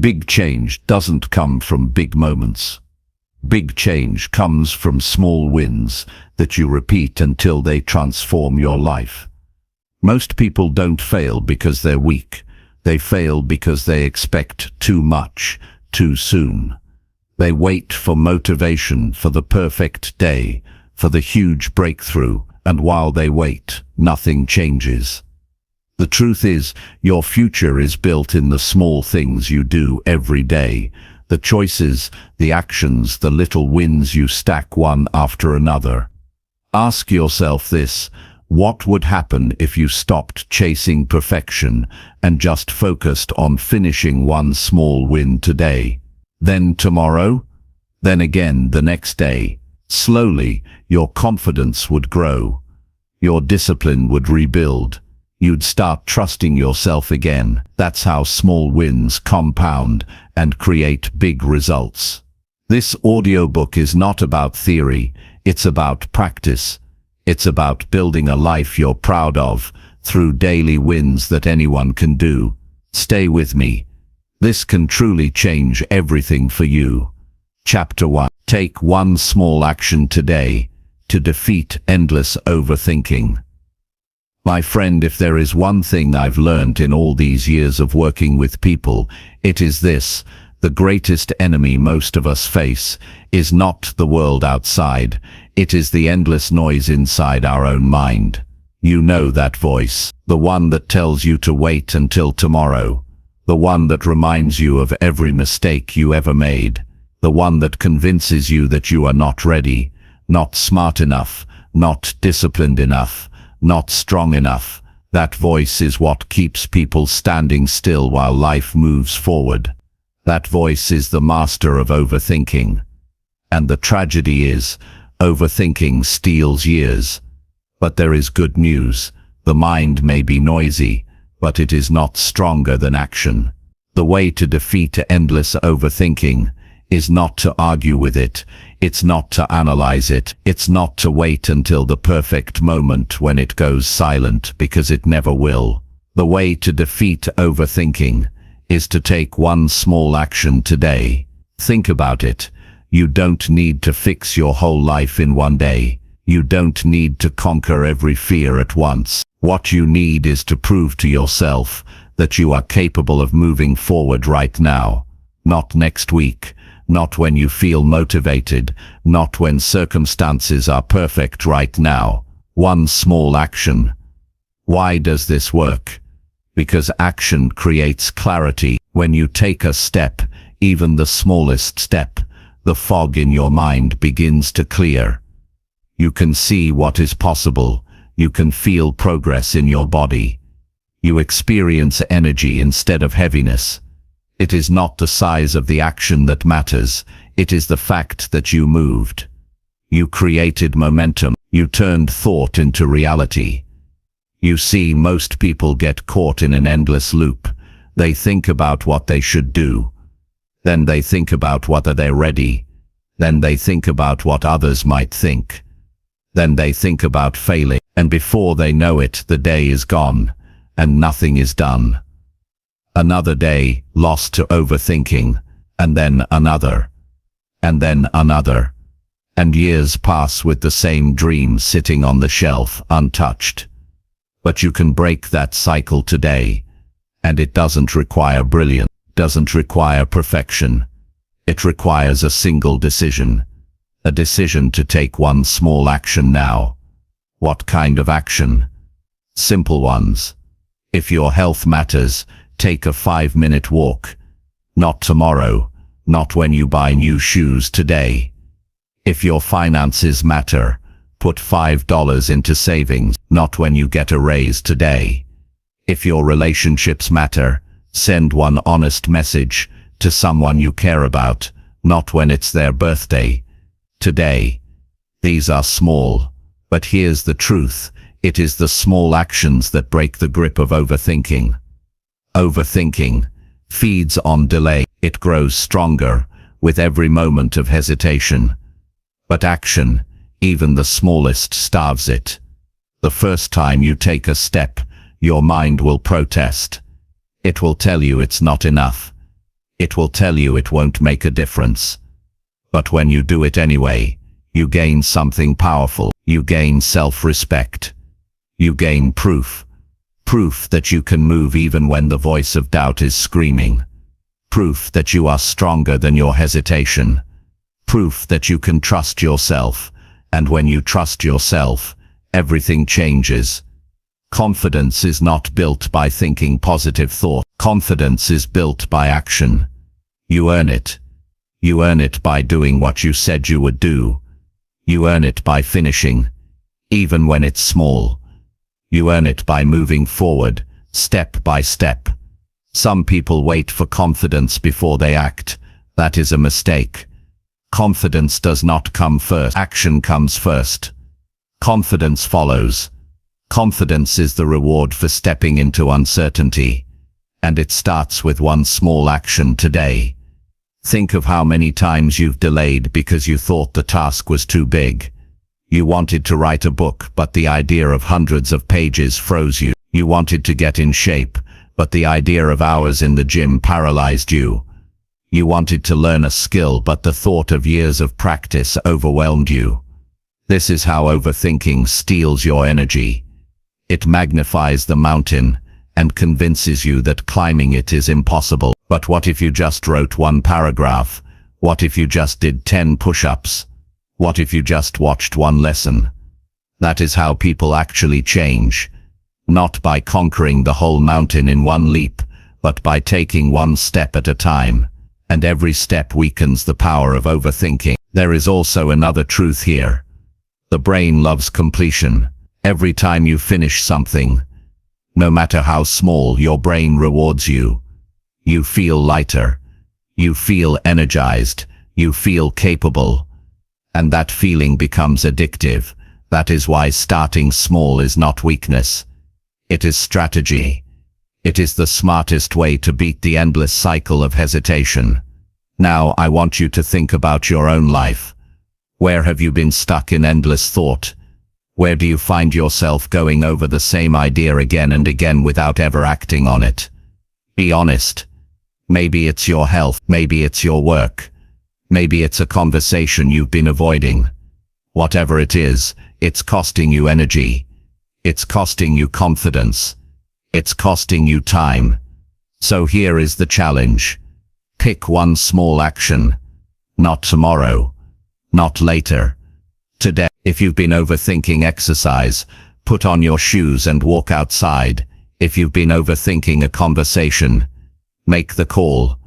Big change doesn't come from big moments. Big change comes from small wins that you repeat until they transform your life. Most people don't fail because they're weak. They fail because they expect too much, too soon. They wait for motivation, for the perfect day, for the huge breakthrough, and while they wait, nothing changes. The truth is, your future is built in the small things you do every day, the choices, the actions, the little wins you stack one after another. Ask yourself this: what would happen if you stopped chasing perfection and just focused on finishing one small win today? Then tomorrow? Then again the next day. Slowly, your confidence would grow. Your discipline would rebuild. You'd start trusting yourself again. That's how small wins compound and create big results. This audiobook is not about theory, it's about practice. It's about building a life you're proud of through daily wins that anyone can do. Stay with me. This can truly change everything for you. Chapter 1. Take one small action today to defeat endless overthinking. My friend, if there is one thing I've learned in all these years of working with people, it is this: the greatest enemy most of us face is not the world outside, it is the endless noise inside our own mind. You know that voice, the one that tells you to wait until tomorrow, the one that reminds you of every mistake you ever made, the one that convinces you that you are not ready, not smart enough, not disciplined enough, not strong enough. That voice is what keeps people standing still while life moves forward. That voice is the master of overthinking. And the tragedy is, overthinking steals years. But there is good news. The mind may be noisy, but it is not stronger than action. The way to defeat endless overthinking is not to argue with it, it's not to analyze it, it's not to wait until the perfect moment when it goes silent, because it never will. The way to defeat overthinking is to take one small action today. Think about it. You don't need to fix your whole life in one day. You don't need to conquer every fear at once. What you need is to prove to yourself that you are capable of moving forward right now. Not next week. Not when you feel motivated, not when circumstances are perfect. Right now. One small action. Why does this work? Because action creates clarity. When you take a step, even the smallest step, the fog in your mind begins to clear. You can see what is possible. You can feel progress in your body. You experience energy instead of heaviness. It is not the size of the action that matters, it is the fact that you moved. You created momentum, you turned thought into reality. You see, most people get caught in an endless loop. They think about what they should do. Then they think about whether they're ready. Then they think about what others might think. Then they think about failing, and before they know it, the day is gone, and nothing is done. Another day lost to overthinking, and then another, and then another. And years pass with the same dream sitting on the shelf, untouched. But you can break that cycle today, and it doesn't require brilliance, doesn't require perfection. It requires a single decision, a decision to take one small action now. What kind of action? Simple ones. If your health matters, take a 5-minute walk. Not tomorrow, not when you buy new shoes today. If your finances matter, put $5 into savings, not when you get a raise today. If your relationships matter, send one honest message to someone you care about, not when it's their birthday. Today. These are small, but here's the truth. It is the small actions that break the grip of overthinking. Overthinking feeds on delay. It grows stronger with every moment of hesitation. But action, even the smallest, starves it. The first time you take a step, your mind will protest. It will tell you it's not enough. It will tell you it won't make a difference. But when you do it anyway, you gain something powerful. You gain self-respect. You gain proof. Proof that you can move even when the voice of doubt is screaming. Proof that you are stronger than your hesitation. Proof that you can trust yourself. And when you trust yourself, everything changes. Confidence is not built by thinking positive thought. Confidence is built by action. You earn it. You earn it by doing what you said you would do. You earn it by finishing, even when it's small. You earn it by moving forward, step by step. Some people wait for confidence before they act. That is a mistake. Confidence does not come first. Action comes first. Confidence follows. Confidence is the reward for stepping into uncertainty. And it starts with one small action today. Think of how many times you've delayed because you thought the task was too big. You wanted to write a book, but the idea of hundreds of pages froze you. You wanted to get in shape, but the idea of hours in the gym paralyzed you. You wanted to learn a skill, but the thought of years of practice overwhelmed you. This is how overthinking steals your energy. It magnifies the mountain and convinces you that climbing it is impossible. But what if you just wrote one paragraph? What if you just did 10 push-ups? What if you just watched one lesson? That is how people actually change. Not by conquering the whole mountain in one leap, but by taking one step at a time. And every step weakens the power of overthinking. There is also another truth here. The brain loves completion. Every time you finish something, no matter how small, your brain rewards you. You feel lighter. You feel energized. You feel capable. And that feeling becomes addictive. That is why starting small is not weakness. It is strategy. It is the smartest way to beat the endless cycle of hesitation. Now I want you to think about your own life. Where have you been stuck in endless thought? Where do you find yourself going over the same idea again and again without ever acting on it? Be honest. Maybe it's your health. Maybe it's your work. Maybe it's a conversation you've been avoiding. Whatever it is, it's costing you energy. It's costing you confidence. It's costing you time. So here is the challenge. Pick one small action. Not tomorrow. Not later. Today. If you've been overthinking exercise, put on your shoes and walk outside. If you've been overthinking a conversation, make the call.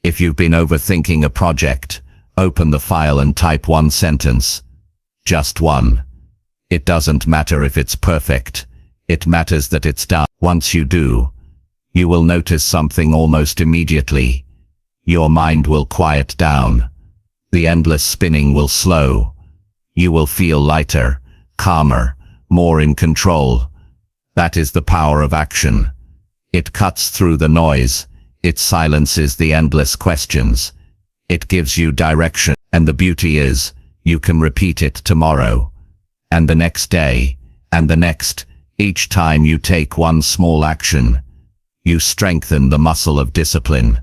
If you've been overthinking a project, open the file and type one sentence. Just one. It doesn't matter if it's perfect. It matters that it's done. Once you do, you will notice something almost immediately. Your mind will quiet down. The endless spinning will slow. You will feel lighter, calmer, more in control. That is the power of action. It cuts through the noise. It silences the endless questions. It gives you direction. And the beauty is, you can repeat it tomorrow. And the next day. And the next. Each time you take one small action, you strengthen the muscle of discipline.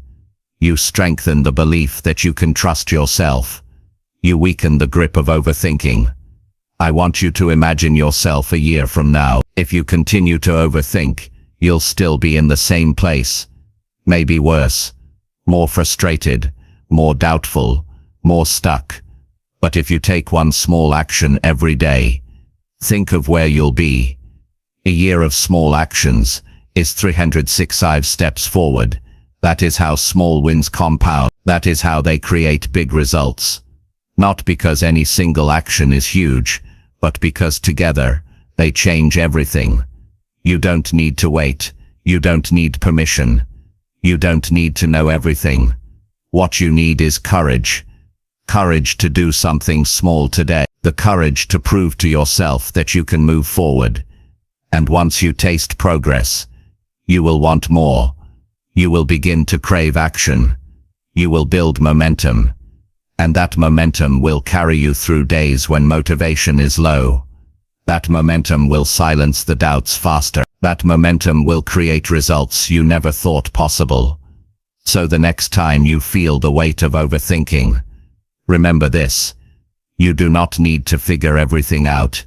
You strengthen the belief that you can trust yourself. You weaken the grip of overthinking. I want you to imagine yourself a year from now. If you continue to overthink, you'll still be in the same place. Maybe worse. More frustrated, more doubtful, more stuck. But if you take one small action every day, think of where you'll be. A year of small actions is 365 steps forward. That is how small wins compound. That is how they create big results. Not because any single action is huge, but because together, they change everything. You don't need to wait. You don't need permission. You don't need to know everything. What you need is courage. Courage to do something small today. The courage to prove to yourself that you can move forward. And once you taste progress, you will want more. You will begin to crave action. You will build momentum. And that momentum will carry you through days when motivation is low. That momentum will silence the doubts faster. That momentum will create results you never thought possible. So the next time you feel the weight of overthinking, remember this: you do not need to figure everything out.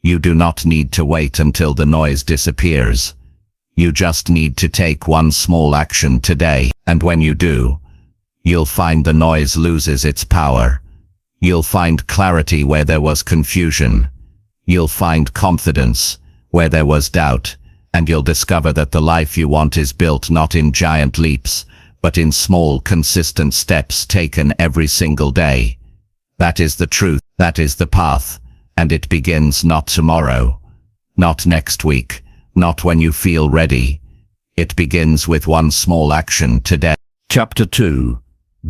You do not need to wait until the noise disappears. You just need to take one small action today, and when you do, you'll find the noise loses its power. You'll find clarity where there was confusion. You'll find confidence where there was doubt, and you'll discover that the life you want is built not in giant leaps, but in small, consistent steps taken every single day. That is the truth, that is the path, and it begins not tomorrow, not next week, not when you feel ready. It begins with one small action today. Chapter 2.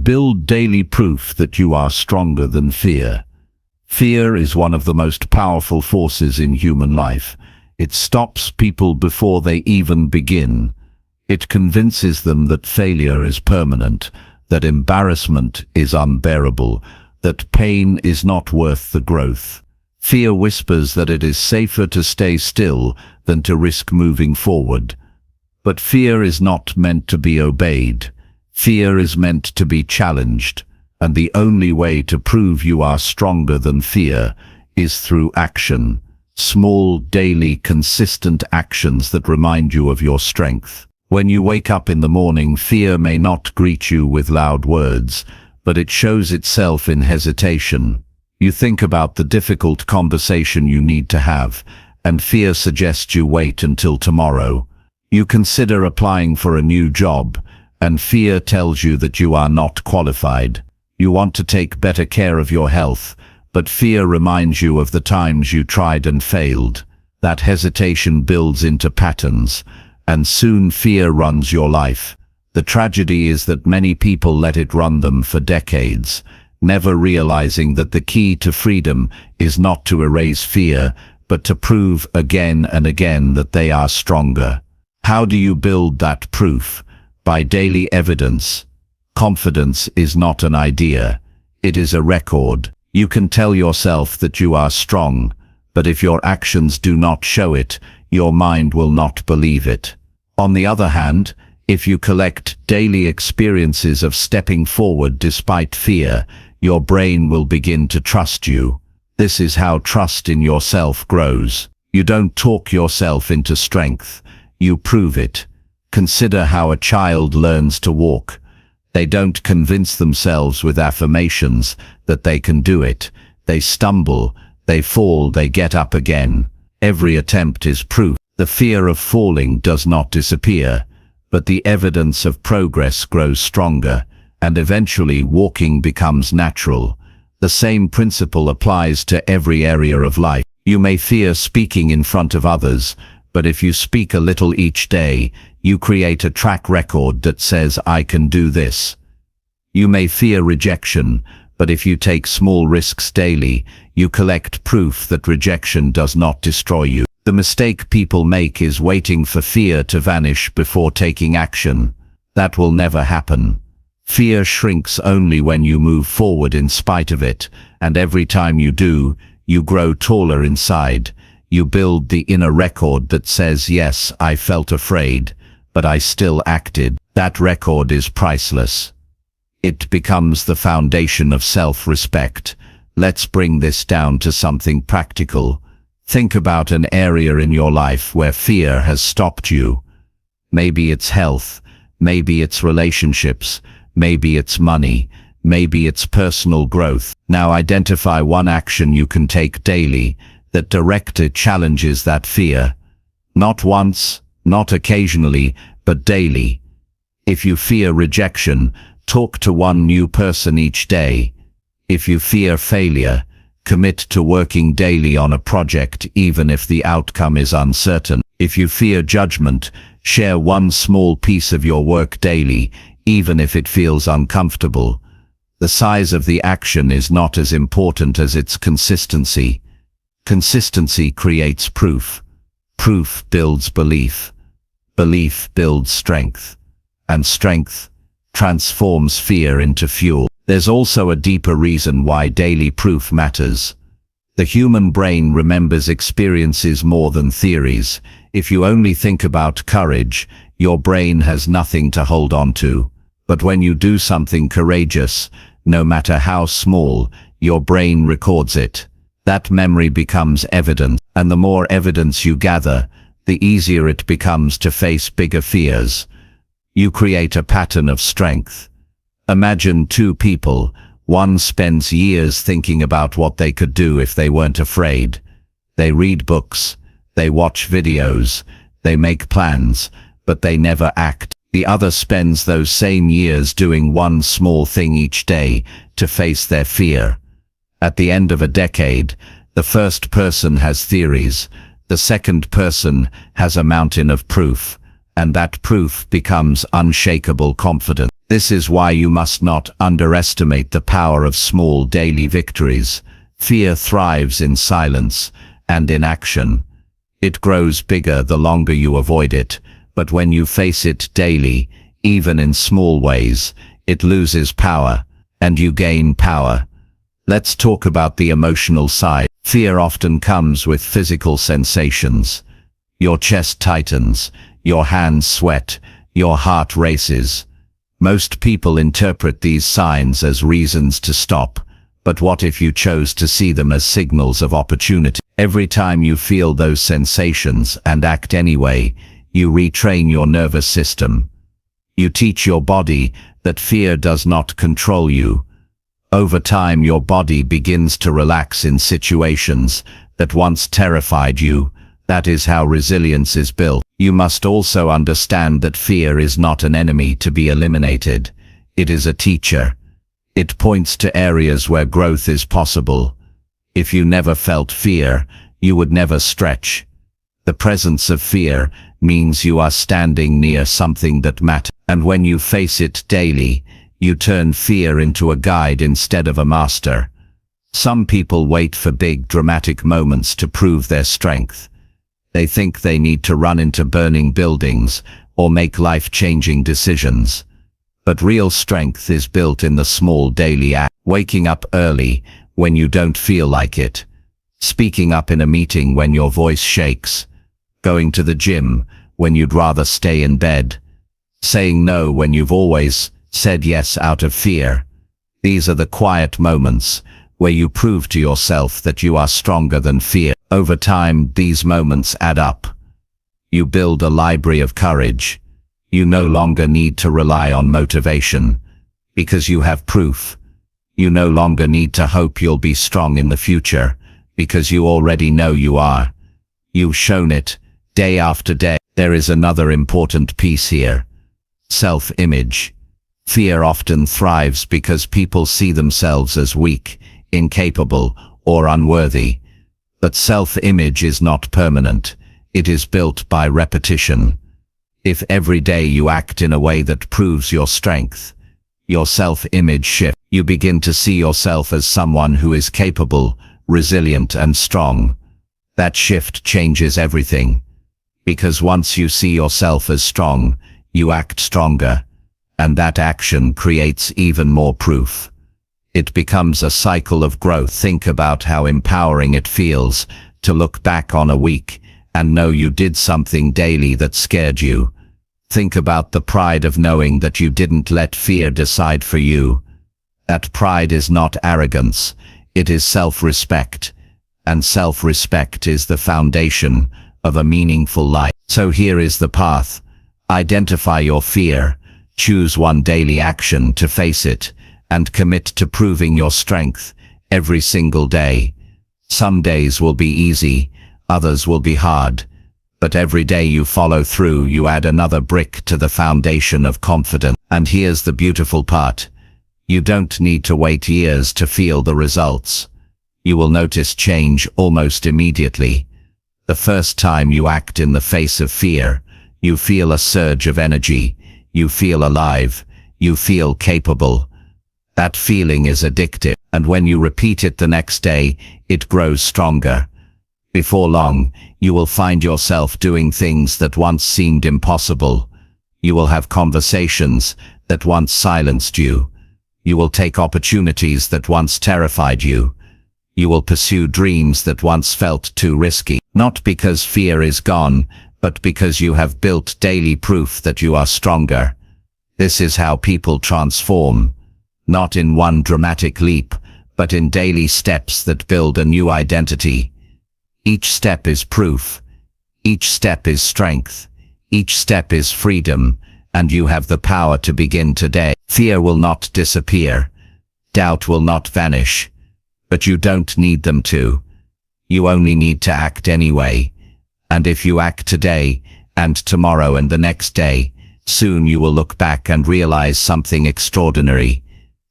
Build daily proof that you are stronger than fear. Fear is one of the most powerful forces in human life. It stops people before they even begin. It convinces them that failure is permanent, that embarrassment is unbearable, that pain is not worth the growth. Fear whispers that it is safer to stay still than to risk moving forward. But fear is not meant to be obeyed. Fear is meant to be challenged, and the only way to prove you are stronger than fear is through action. Small, daily, consistent actions that remind you of your strength. When you wake up in the morning, fear may not greet you with loud words, but it shows itself in hesitation. You think about the difficult conversation you need to have, and fear suggests you wait until tomorrow. You consider applying for a new job, and fear tells you that you are not qualified. You want to take better care of your health, but fear reminds you of the times you tried and failed. That hesitation builds into patterns, and soon fear runs your life. The tragedy is that many people let it run them for decades, never realizing that the key to freedom is not to erase fear, but to prove again and again that they are stronger. How do you build that proof? By daily evidence. Confidence is not an idea. It is a record. You can tell yourself that you are strong, but if your actions do not show it, your mind will not believe it. On the other hand, if you collect daily experiences of stepping forward despite fear, your brain will begin to trust you. This is how trust in yourself grows. You don't talk yourself into strength. You prove it. Consider how a child learns to walk. They don't convince themselves with affirmations that they can do it. They stumble, they fall, they get up again. Every attempt is proof. The fear of falling does not disappear, but the evidence of progress grows stronger, and eventually walking becomes natural. The same principle applies to every area of life. You may fear speaking in front of others, but if you speak a little each day, you create a track record that says, "I can do this." You may fear rejection, but if you take small risks daily, you collect proof that rejection does not destroy you. The mistake people make is waiting for fear to vanish before taking action. That will never happen. Fear shrinks only when you move forward in spite of it, and every time you do, you grow taller inside. You build the inner record that says, "Yes, I felt afraid, but I still acted." That record is priceless. It becomes the foundation of self-respect. Let's bring this down to something practical. Think about an area in your life where fear has stopped you. Maybe it's health, maybe it's relationships, maybe it's money, maybe it's personal growth. Now identify one action you can take daily that directly challenges that fear. Not once, not occasionally, but daily. If you fear rejection, talk to one new person each day. If you fear failure, commit to working daily on a project even if the outcome is uncertain. If you fear judgment, share one small piece of your work daily, even if it feels uncomfortable. The size of the action is not as important as its consistency. Consistency creates proof. Proof builds belief. Belief builds strength. And strength transforms fear into fuel. There's also a deeper reason why daily proof matters. The human brain remembers experiences more than theories. If you only think about courage, your brain has nothing to hold on to. But when you do something courageous, no matter how small, your brain records it. That memory becomes evidence, and the more evidence you gather, the easier it becomes to face bigger fears. You create a pattern of strength. Imagine two people. One spends years thinking about what they could do if they weren't afraid. They read books, they watch videos, they make plans, but they never act. The other spends those same years doing one small thing each day to face their fear. At the end of a decade, the first person has theories, the second person has a mountain of proof, and that proof becomes unshakable confidence. This is why you must not underestimate the power of small daily victories. Fear thrives in silence and in action. It grows bigger the longer you avoid it, but when you face it daily, even in small ways, it loses power, and you gain power. Let's talk about the emotional side. Fear often comes with physical sensations. Your chest tightens, your hands sweat, your heart races. Most people interpret these signs as reasons to stop, but what if you chose to see them as signals of opportunity? Every time you feel those sensations and act anyway, you retrain your nervous system. You teach your body that fear does not control you. Over time, your body begins to relax in situations that once terrified you. That is how resilience is built. You must also understand that fear is not an enemy to be eliminated. It is a teacher. It points to areas where growth is possible. If you never felt fear, you would never stretch. The presence of fear means you are standing near something that matters. And when you face it daily, you turn fear into a guide instead of a master. Some people wait for big dramatic moments to prove their strength. They think they need to run into burning buildings or make life-changing decisions. But real strength is built in the small daily act. Waking up early when you don't feel like it. Speaking up in a meeting when your voice shakes. Going to the gym when you'd rather stay in bed. Saying no when you've always said yes out of fear. These are the quiet moments where you prove to yourself that you are stronger than fear. Over time, these moments add up. You build a library of courage. You no longer need to rely on motivation, because you have proof. You no longer need to hope you'll be strong in the future, because you already know you are. You've shown it, day after day. There is another important piece here. Self-image. Fear often thrives because people see themselves as weak, incapable, or unworthy. But self-image is not permanent. It is built by repetition. If every day you act in a way that proves your strength, your self-image shifts. You begin to see yourself as someone who is capable, resilient, and strong. That shift changes everything. Because once you see yourself as strong, you act stronger. And that action creates even more proof. It becomes a cycle of growth. Think about how empowering it feels to look back on a week and know you did something daily that scared you. Think about the pride of knowing that you didn't let fear decide for you. That pride is not arrogance, it is self-respect. And self-respect is the foundation of a meaningful life. So here is the path. Identify your fear, choose one daily action to face it, and commit to proving your strength every single day. Some days will be easy, others will be hard, but every day you follow through, you add another brick to the foundation of confidence. And here's the beautiful part. You don't need to wait years to feel the results. You will notice change almost immediately. The first time you act in the face of fear, you feel a surge of energy, you feel alive, you feel capable. That feeling is addictive, and when you repeat it the next day, it grows stronger. Before long, you will find yourself doing things that once seemed impossible. You will have conversations that once silenced you. You will take opportunities that once terrified you. You will pursue dreams that once felt too risky. Not because fear is gone, but because you have built daily proof that you are stronger. This is how people transform, not in one dramatic leap, but in daily steps that build a new identity. Each step is proof. Each step is strength. Each step is freedom, and you have the power to begin today. Fear will not disappear. Doubt will not vanish. But you don't need them to. You only need to act anyway. And if you act today, and tomorrow and the next day, soon you will look back and realize something extraordinary.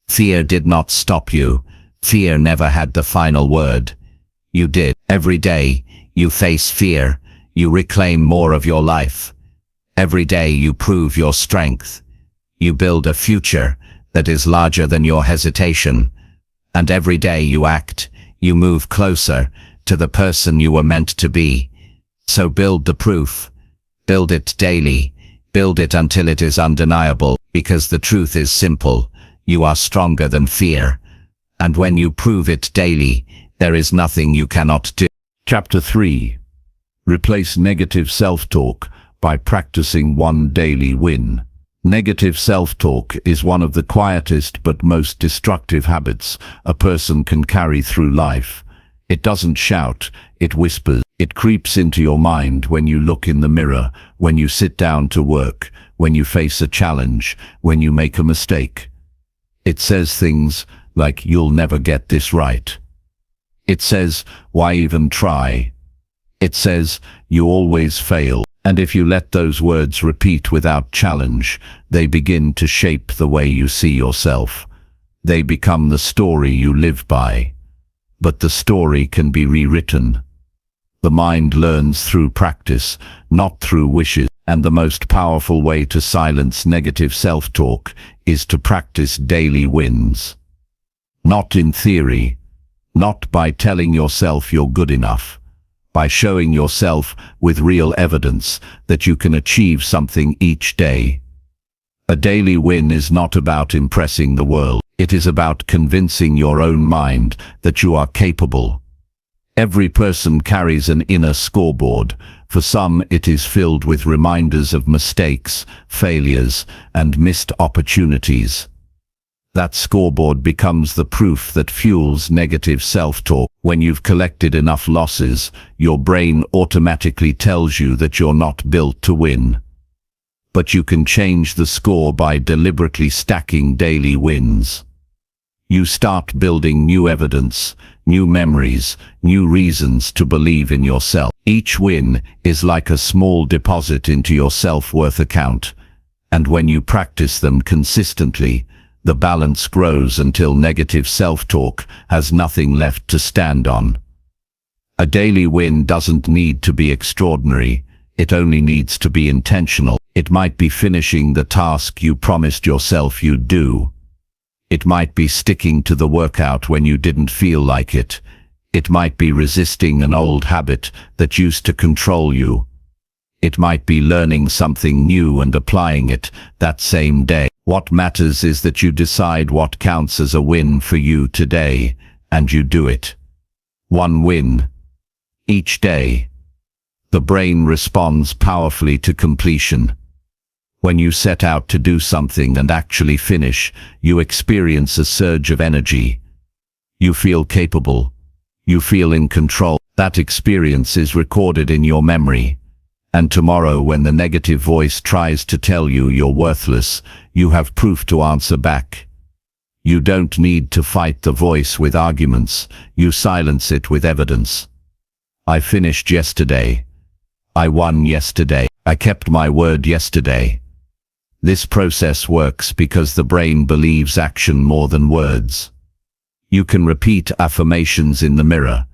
Fear did not stop you. Fear never had the final word. You did. Every day, you face fear. You reclaim more of your life. Every day you prove your strength. You build a future that is larger than your hesitation. And every day you act, you move closer to the person you were meant to be. So build the proof. Build it daily. Build it until it is undeniable, because the truth is simple. You are stronger than fear. And when you prove it daily, there is nothing you cannot do. Chapter 3. Replace negative self-talk by practicing one daily win. Negative self-talk is one of the quietest but most destructive habits a person can carry through life. It doesn't shout, it whispers. It creeps into your mind when you look in the mirror, when you sit down to work, when you face a challenge, when you make a mistake. It says things like, "You'll never get this right." It says, "Why even try?" It says, "You always fail." And if you let those words repeat without challenge, they begin to shape the way you see yourself. They become the story you live by. But the story can be rewritten. The mind learns through practice, not through wishes. And the most powerful way to silence negative self-talk is to practice daily wins. Not in theory, not by telling yourself you're good enough, by showing yourself with real evidence that you can achieve something each day. A daily win is not about impressing the world. It is about convincing your own mind that you are capable. Every person carries an inner scoreboard. For some, it is filled with reminders of mistakes, failures, and missed opportunities. That scoreboard becomes the proof that fuels negative self-talk. When you've collected enough losses, your brain automatically tells you that you're not built to win. But you can change the score by deliberately stacking daily wins. You start building new evidence, new memories, new reasons to believe in yourself. Each win is like a small deposit into your self-worth account, and when you practice them consistently, the balance grows until negative self-talk has nothing left to stand on. A daily win doesn't need to be extraordinary, it only needs to be intentional. It might be finishing the task you promised yourself you'd do. It might be sticking to the workout when you didn't feel like it. It might be resisting an old habit that used to control you. It might be learning something new and applying it that same day. What matters is that you decide what counts as a win for you today, and you do it. One win each day. The brain responds powerfully to completion. When you set out to do something and actually finish, you experience a surge of energy. You feel capable. You feel in control. That experience is recorded in your memory. And tomorrow, when the negative voice tries to tell you you're worthless, you have proof to answer back. You don't need to fight the voice with arguments. You silence it with evidence. I finished yesterday. I won yesterday. I kept my word yesterday. This process works because the brain believes action more than words. You can repeat affirmations in the mirror,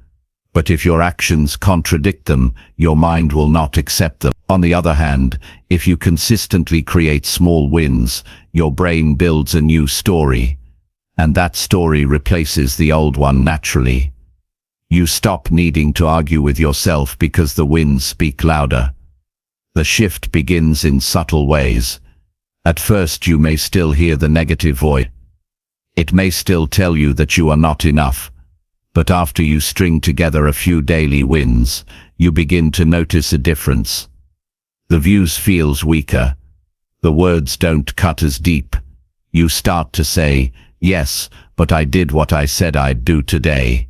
but if your actions contradict them, your mind will not accept them. On the other hand, if you consistently create small wins, your brain builds a new story, and that story replaces the old one naturally. You stop needing to argue with yourself because the wins speak louder. The shift begins in subtle ways. At first you may still hear the negative voice. It may still tell you that you are not enough. But after you string together a few daily wins, you begin to notice a difference. The views feels weaker. The words don't cut as deep. You start to say, yes, but I did what I said I'd do today.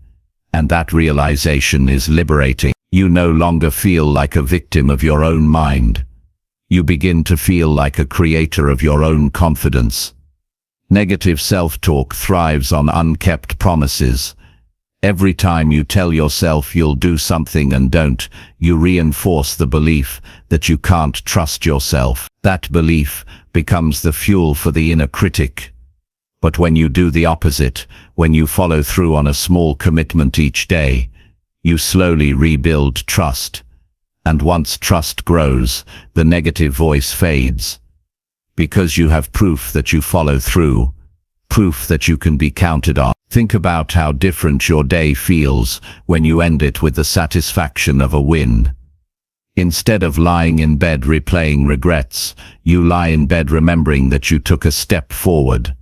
And that realization is liberating. You no longer feel like a victim of your own mind. You begin to feel like a creator of your own confidence. Negative self-talk thrives on unkept promises. Every time you tell yourself you'll do something and don't, you reinforce the belief that you can't trust yourself. That belief becomes the fuel for the inner critic. But when you do the opposite, when you follow through on a small commitment each day, you slowly rebuild trust. And once trust grows, the negative voice fades. Because you have proof that you follow through, proof that you can be counted on. Think about how different your day feels when you end it with the satisfaction of a win. Instead of lying in bed replaying regrets, you lie in bed remembering that you took a step forward.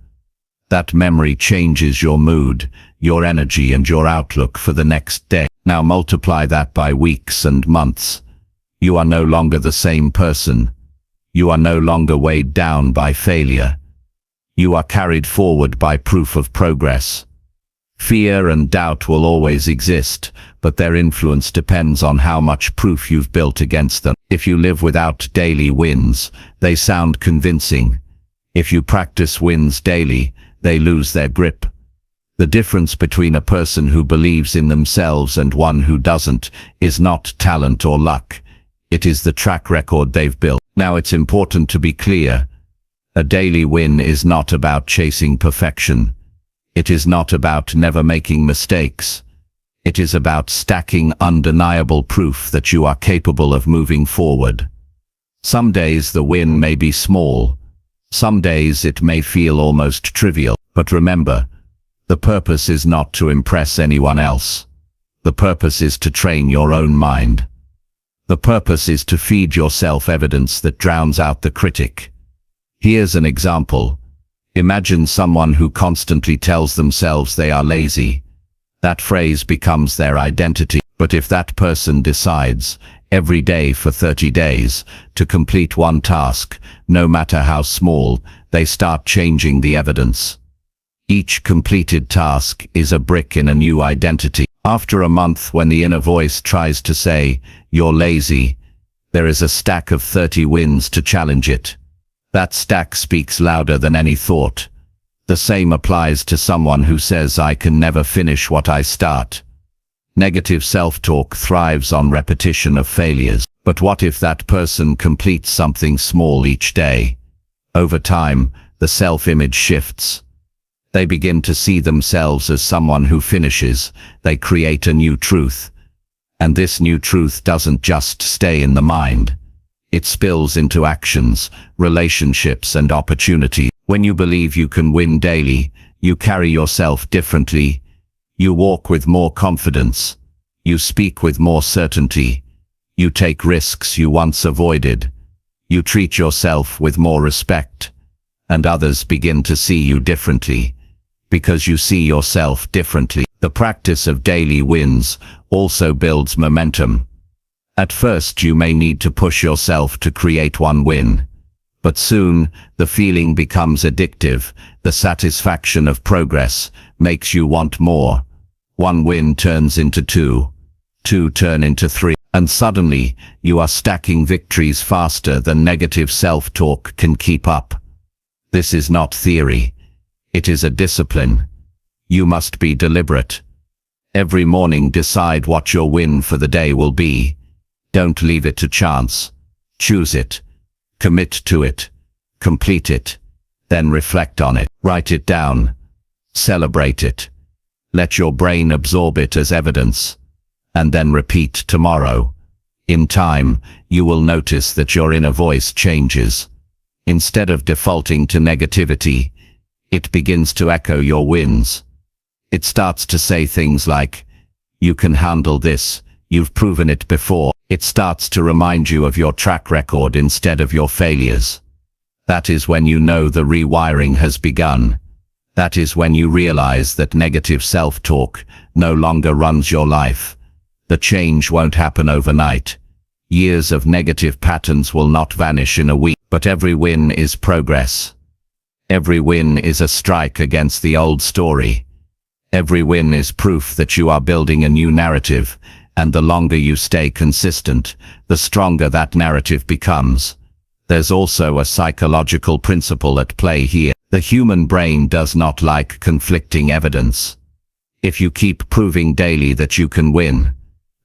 That memory changes your mood, your energy, and your outlook for the next day. Now multiply that by weeks and months. You are no longer the same person. You are no longer weighed down by failure. You are carried forward by proof of progress. Fear and doubt will always exist, but their influence depends on how much proof you've built against them. If you live without daily wins, they sound convincing. If you practice wins daily, they lose their grip. The difference between a person who believes in themselves and one who doesn't is not talent or luck. It is the track record they've built. Now it's important to be clear. A daily win is not about chasing perfection. It is not about never making mistakes. It is about stacking undeniable proof that you are capable of moving forward. Some days the win may be small. Some days it may feel almost trivial. But remember, the purpose is not to impress anyone else. The purpose is to train your own mind. The purpose is to feed yourself evidence that drowns out the critic. Here's an example. Imagine someone who constantly tells themselves they are lazy. That phrase becomes their identity. But if that person decides, every day for 30 days, to complete one task, no matter how small, they start changing the evidence. Each completed task is a brick in a new identity. After a month, when the inner voice tries to say, "You're lazy," there is a stack of 30 wins to challenge it. That stack speaks louder than any thought. The same applies to someone who says, "I can never finish what I start." Negative self-talk thrives on repetition of failures. But what if that person completes something small each day? Over time, the self-image shifts. They begin to see themselves as someone who finishes. They create a new truth. And this new truth doesn't just stay in the mind. It spills into actions, relationships, and opportunity. When you believe you can win daily, you carry yourself differently. You walk with more confidence. You speak with more certainty. You take risks you once avoided. You treat yourself with more respect. And others begin to see you differently. Because you see yourself differently. The practice of daily wins also builds momentum. At first you may need to push yourself to create one win. But soon, the feeling becomes addictive. The satisfaction of progress makes you want more. One win turns into two. Two turn into three. And suddenly, you are stacking victories faster than negative self-talk can keep up. This is not theory. It is a discipline. You must be deliberate. Every morning decide what your win for the day will be. Don't leave it to chance. Choose it. Commit to it. Complete it. Then reflect on it. Write it down. Celebrate it. Let your brain absorb it as evidence. And then repeat tomorrow. In time, you will notice that your inner voice changes. Instead of defaulting to negativity, it begins to echo your wins. It starts to say things like, "You can handle this, you've proven it before." It starts to remind you of your track record instead of your failures. That is when you know the rewiring has begun. That is when you realize that negative self-talk no longer runs your life. The change won't happen overnight. Years of negative patterns will not vanish in a week. But every win is progress. Every win is a strike against the old story. Every win is proof that you are building a new narrative, and the longer you stay consistent, the stronger that narrative becomes. There's also a psychological principle at play here. The human brain does not like conflicting evidence. If you keep proving daily that you can win,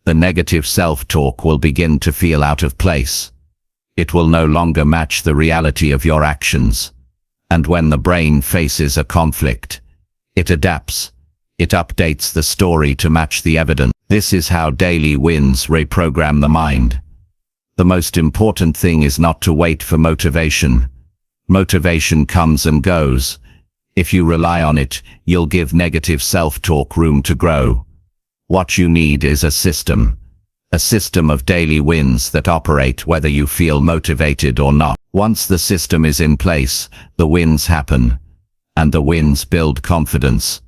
the negative self-talk will begin to feel out of place. It will no longer match the reality of your actions. And when the brain faces a conflict, it adapts. It updates the story to match the evidence. This is how daily wins reprogram the mind. The most important thing is not to wait for motivation. Motivation comes and goes. If you rely on it, you'll give negative self-talk room to grow. What you need is a system of daily wins that operate whether you feel motivated or not. Once the system is in place, the wins happen, and the wins build confidence,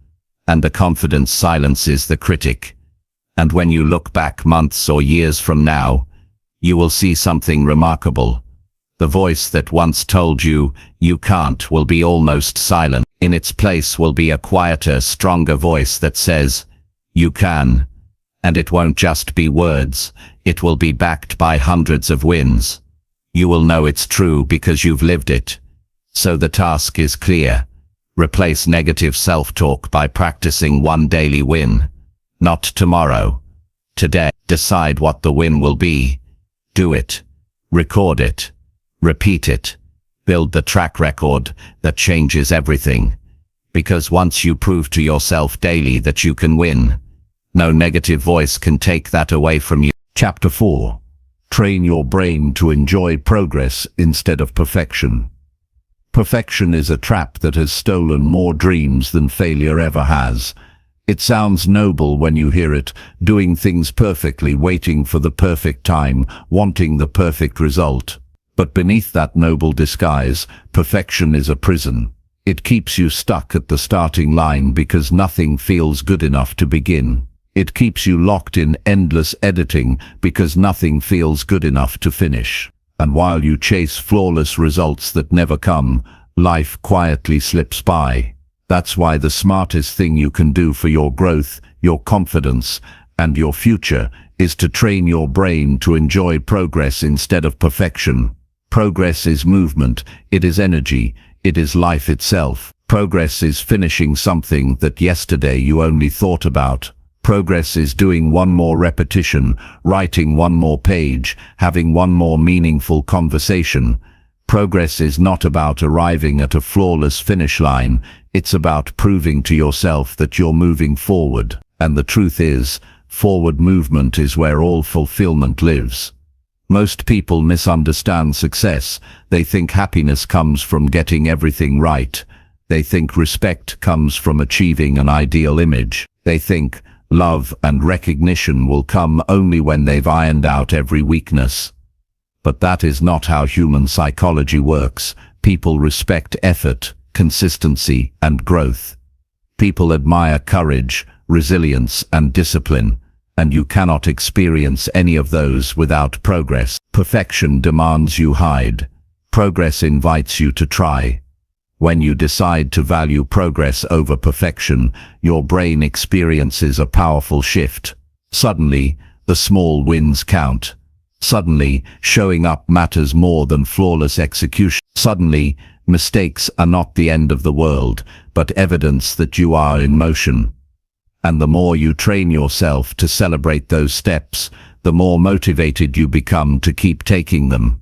and the confidence silences the critic. And when you look back months or years from now, you will see something remarkable. The voice that once told you, "You can't," will be almost silent. In its place will be a quieter, stronger voice that says, "You can." And it won't just be words, it will be backed by hundreds of wins. You will know it's true because you've lived it. So the task is clear. Replace negative self-talk by practicing one daily win. Not tomorrow. Today. Decide what the win will be. Do it. Record it. Repeat it. Build the track record that changes everything. Because once you prove to yourself daily that you can win, no negative voice can take that away from you. Chapter 4. Train your brain to enjoy progress instead of perfection. Perfection is a trap that has stolen more dreams than failure ever has. It sounds noble when you hear it, doing things perfectly, waiting for the perfect time, wanting the perfect result. But beneath that noble disguise, perfection is a prison. It keeps you stuck at the starting line because nothing feels good enough to begin. It keeps you locked in endless editing because nothing feels good enough to finish. And while you chase flawless results that never come, life quietly slips by. That's why the smartest thing you can do for your growth, your confidence, and your future is to train your brain to enjoy progress instead of perfection. Progress is movement, it is energy, it is life itself. Progress is finishing something that yesterday you only thought about. Progress is doing one more repetition, writing one more page, having one more meaningful conversation. Progress is not about arriving at a flawless finish line, it's about proving to yourself that you're moving forward. And the truth is, forward movement is where all fulfillment lives. Most people misunderstand success. They think happiness comes from getting everything right. They think respect comes from achieving an ideal image. They think love and recognition will come only when they've ironed out every weakness. But that is not how human psychology works. People respect effort, consistency, and growth. People admire courage, resilience, and discipline, and you cannot experience any of those without progress. Perfection demands you hide. Progress invites you to try. When you decide to value progress over perfection, your brain experiences a powerful shift. Suddenly, the small wins count. Suddenly, showing up matters more than flawless execution. Suddenly, mistakes are not the end of the world, but evidence that you are in motion. And the more you train yourself to celebrate those steps, the more motivated you become to keep taking them.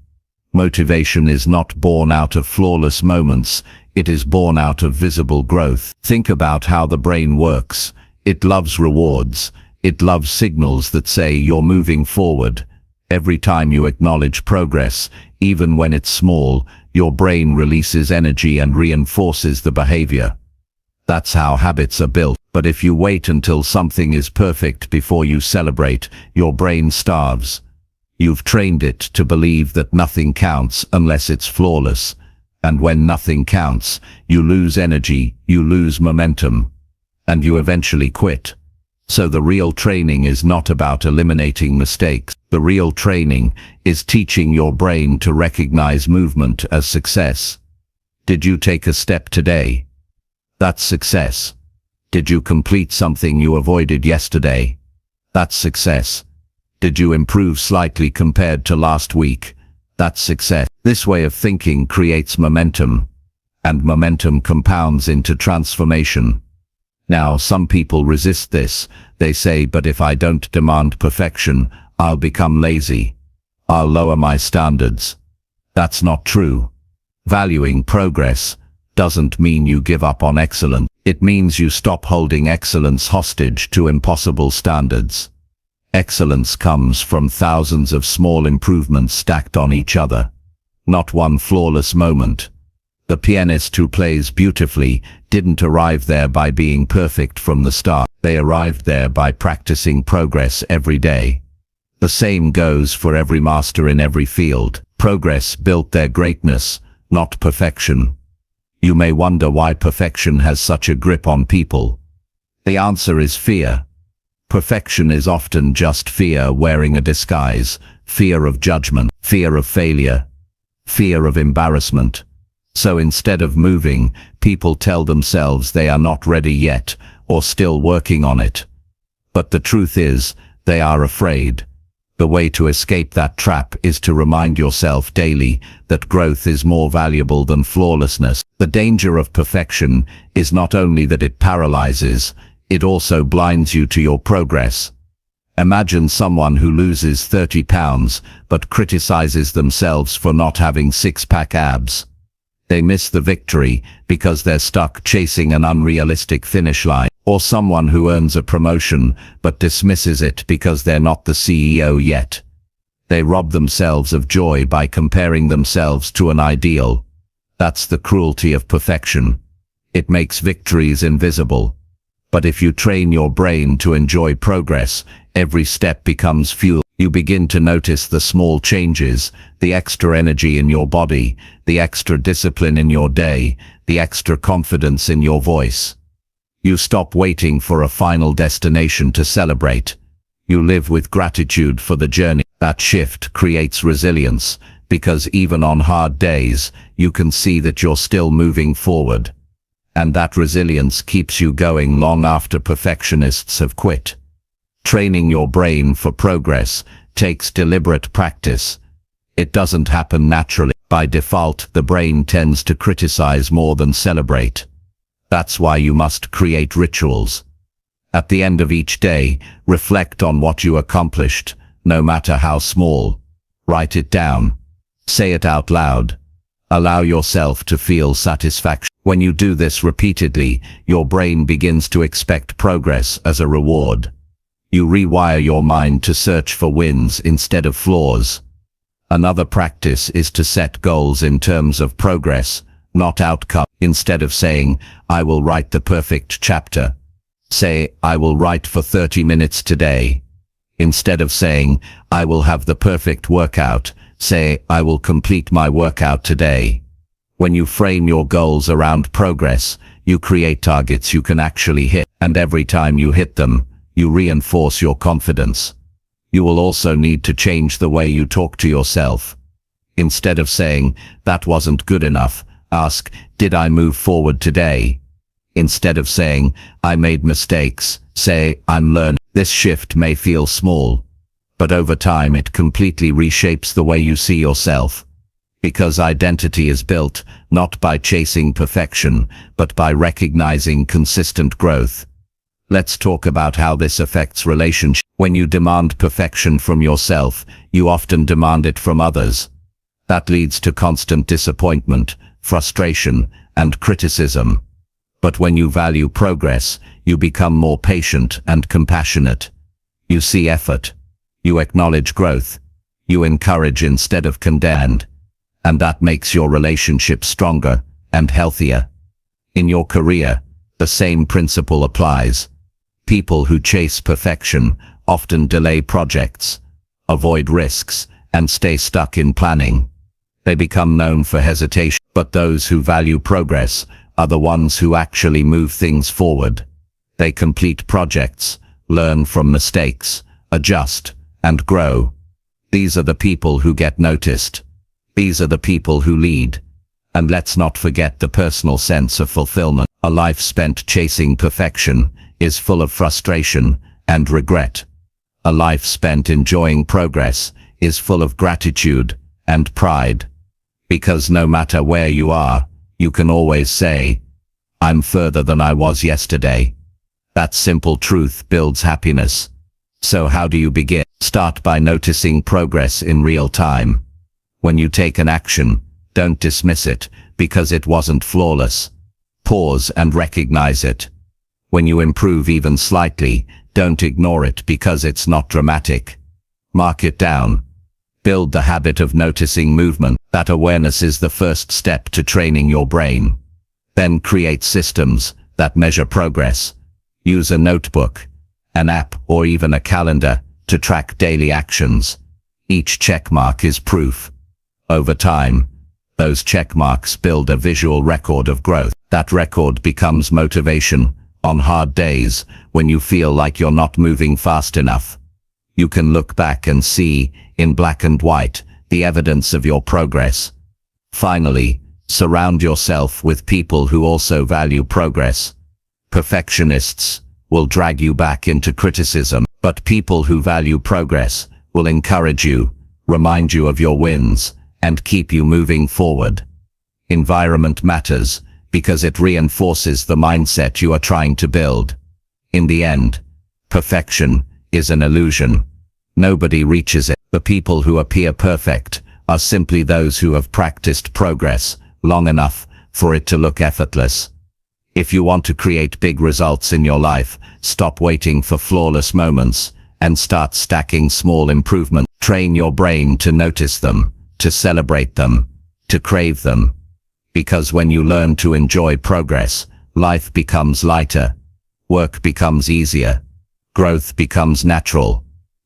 Motivation is not born out of flawless moments, it is born out of visible growth. Think about how the brain works. It loves rewards. It loves signals that say you're moving forward. Every time you acknowledge progress, even when it's small, your brain releases energy and reinforces the behavior. That's how habits are built. But if you wait until something is perfect before you celebrate, your brain starves. You've trained it to believe that nothing counts unless it's flawless. And when nothing counts, you lose energy, you lose momentum, and you eventually quit. So the real training is not about eliminating mistakes. The real training is teaching your brain to recognize movement as success. Did you take a step today? That's success. Did you complete something you avoided yesterday? That's success. Did you improve slightly compared to last week? That's success. This way of thinking creates momentum, and momentum compounds into transformation. Now, some people resist this. They say, but if I don't demand perfection, I'll become lazy. I'll lower my standards. That's not true. Valuing progress doesn't mean you give up on excellence. It means you stop holding excellence hostage to impossible standards. Excellence comes from thousands of small improvements stacked on each other, not one flawless moment. The pianist who plays beautifully didn't arrive there by being perfect from the start. They arrived there by practicing progress every day. The same goes for every master in every field. Progress built their greatness, not perfection. You may wonder why perfection has such a grip on people. The answer is fear. Perfection is often just fear wearing a disguise, fear of judgment, fear of failure, fear of embarrassment. So instead of moving, people tell themselves they are not ready yet, or still working on it. But the truth is, they are afraid. The way to escape that trap is to remind yourself daily that growth is more valuable than flawlessness. The danger of perfection is not only that it paralyzes, it also blinds you to your progress. Imagine someone who loses 30 pounds but criticizes themselves for not having six-pack abs. They miss the victory because they're stuck chasing an unrealistic finish line. Or someone who earns a promotion but dismisses it because they're not the CEO yet. They rob themselves of joy by comparing themselves to an ideal. That's the cruelty of perfection. It makes victories invisible. But if you train your brain to enjoy progress, every step becomes fuel. You begin to notice the small changes, the extra energy in your body, the extra discipline in your day, the extra confidence in your voice. You stop waiting for a final destination to celebrate. You live with gratitude for the journey. That shift creates resilience, because even on hard days, you can see that you're still moving forward. And that resilience keeps you going long after perfectionists have quit. Training your brain for progress takes deliberate practice. It doesn't happen naturally. By default, the brain tends to criticize more than celebrate. That's why you must create rituals. At the end of each day, reflect on what you accomplished, no matter how small. Write it down. Say it out loud. Allow yourself to feel satisfaction. When you do this repeatedly, your brain begins to expect progress as a reward. You rewire your mind to search for wins instead of flaws. Another practice is to set goals in terms of progress, not outcome. Instead of saying, I will write the perfect chapter, say, I will write for 30 minutes today. Instead of saying, I will have the perfect workout, say, I will complete my workout today. When you frame your goals around progress, you create targets you can actually hit, and every time you hit them, you reinforce your confidence. You will also need to change the way you talk to yourself. Instead of saying, that wasn't good enough, ask, did I move forward today? Instead of saying, I made mistakes, say, I'm learning. This shift may feel small, but over time it completely reshapes the way you see yourself. Because identity is built, not by chasing perfection, but by recognizing consistent growth. Let's talk about how this affects relationships. When you demand perfection from yourself, you often demand it from others. That leads to constant disappointment, frustration, and criticism. But when you value progress, you become more patient and compassionate. You see effort. You acknowledge growth. You encourage instead of condemn. And that makes your relationship stronger and healthier. In your career, the same principle applies. People who chase perfection often delay projects, avoid risks, and stay stuck in planning. They become known for hesitation, but those who value progress are the ones who actually move things forward. They complete projects, learn from mistakes, adjust, and grow. These are the people who get noticed. These are the people who lead. And let's not forget the personal sense of fulfillment. A life spent chasing perfection is full of frustration and regret. A life spent enjoying progress is full of gratitude and pride. Because no matter where you are, you can always say, "I'm further than I was yesterday." That simple truth builds happiness. So how do you begin? Start by noticing progress in real time. When you take an action, don't dismiss it because it wasn't flawless. Pause and recognize it. When you improve even slightly, don't ignore it because it's not dramatic. Mark it down. Build the habit of noticing movement. That awareness is the first step to training your brain. Then create systems that measure progress. Use a notebook, an app, or even a calendar to track daily actions. Each checkmark is proof. Over time, those checkmarks build a visual record of growth. That record becomes motivation. On hard days, when you feel like you're not moving fast enough, you can look back and see, in black and white, the evidence of your progress. Finally, surround yourself with people who also value progress. Perfectionists will drag you back into criticism, but people who value progress will encourage you, remind you of your wins, and keep you moving forward. Environment matters because it reinforces the mindset you are trying to build. In the end, perfection is an illusion. Nobody reaches it. The people who appear perfect are simply those who have practiced progress long enough for it to look effortless. If you want to create big results in your life, stop waiting for flawless moments and start stacking small improvements. Train your brain to notice them, to celebrate them, to crave them. Because when you learn to enjoy progress, life becomes lighter, work becomes easier, growth becomes natural.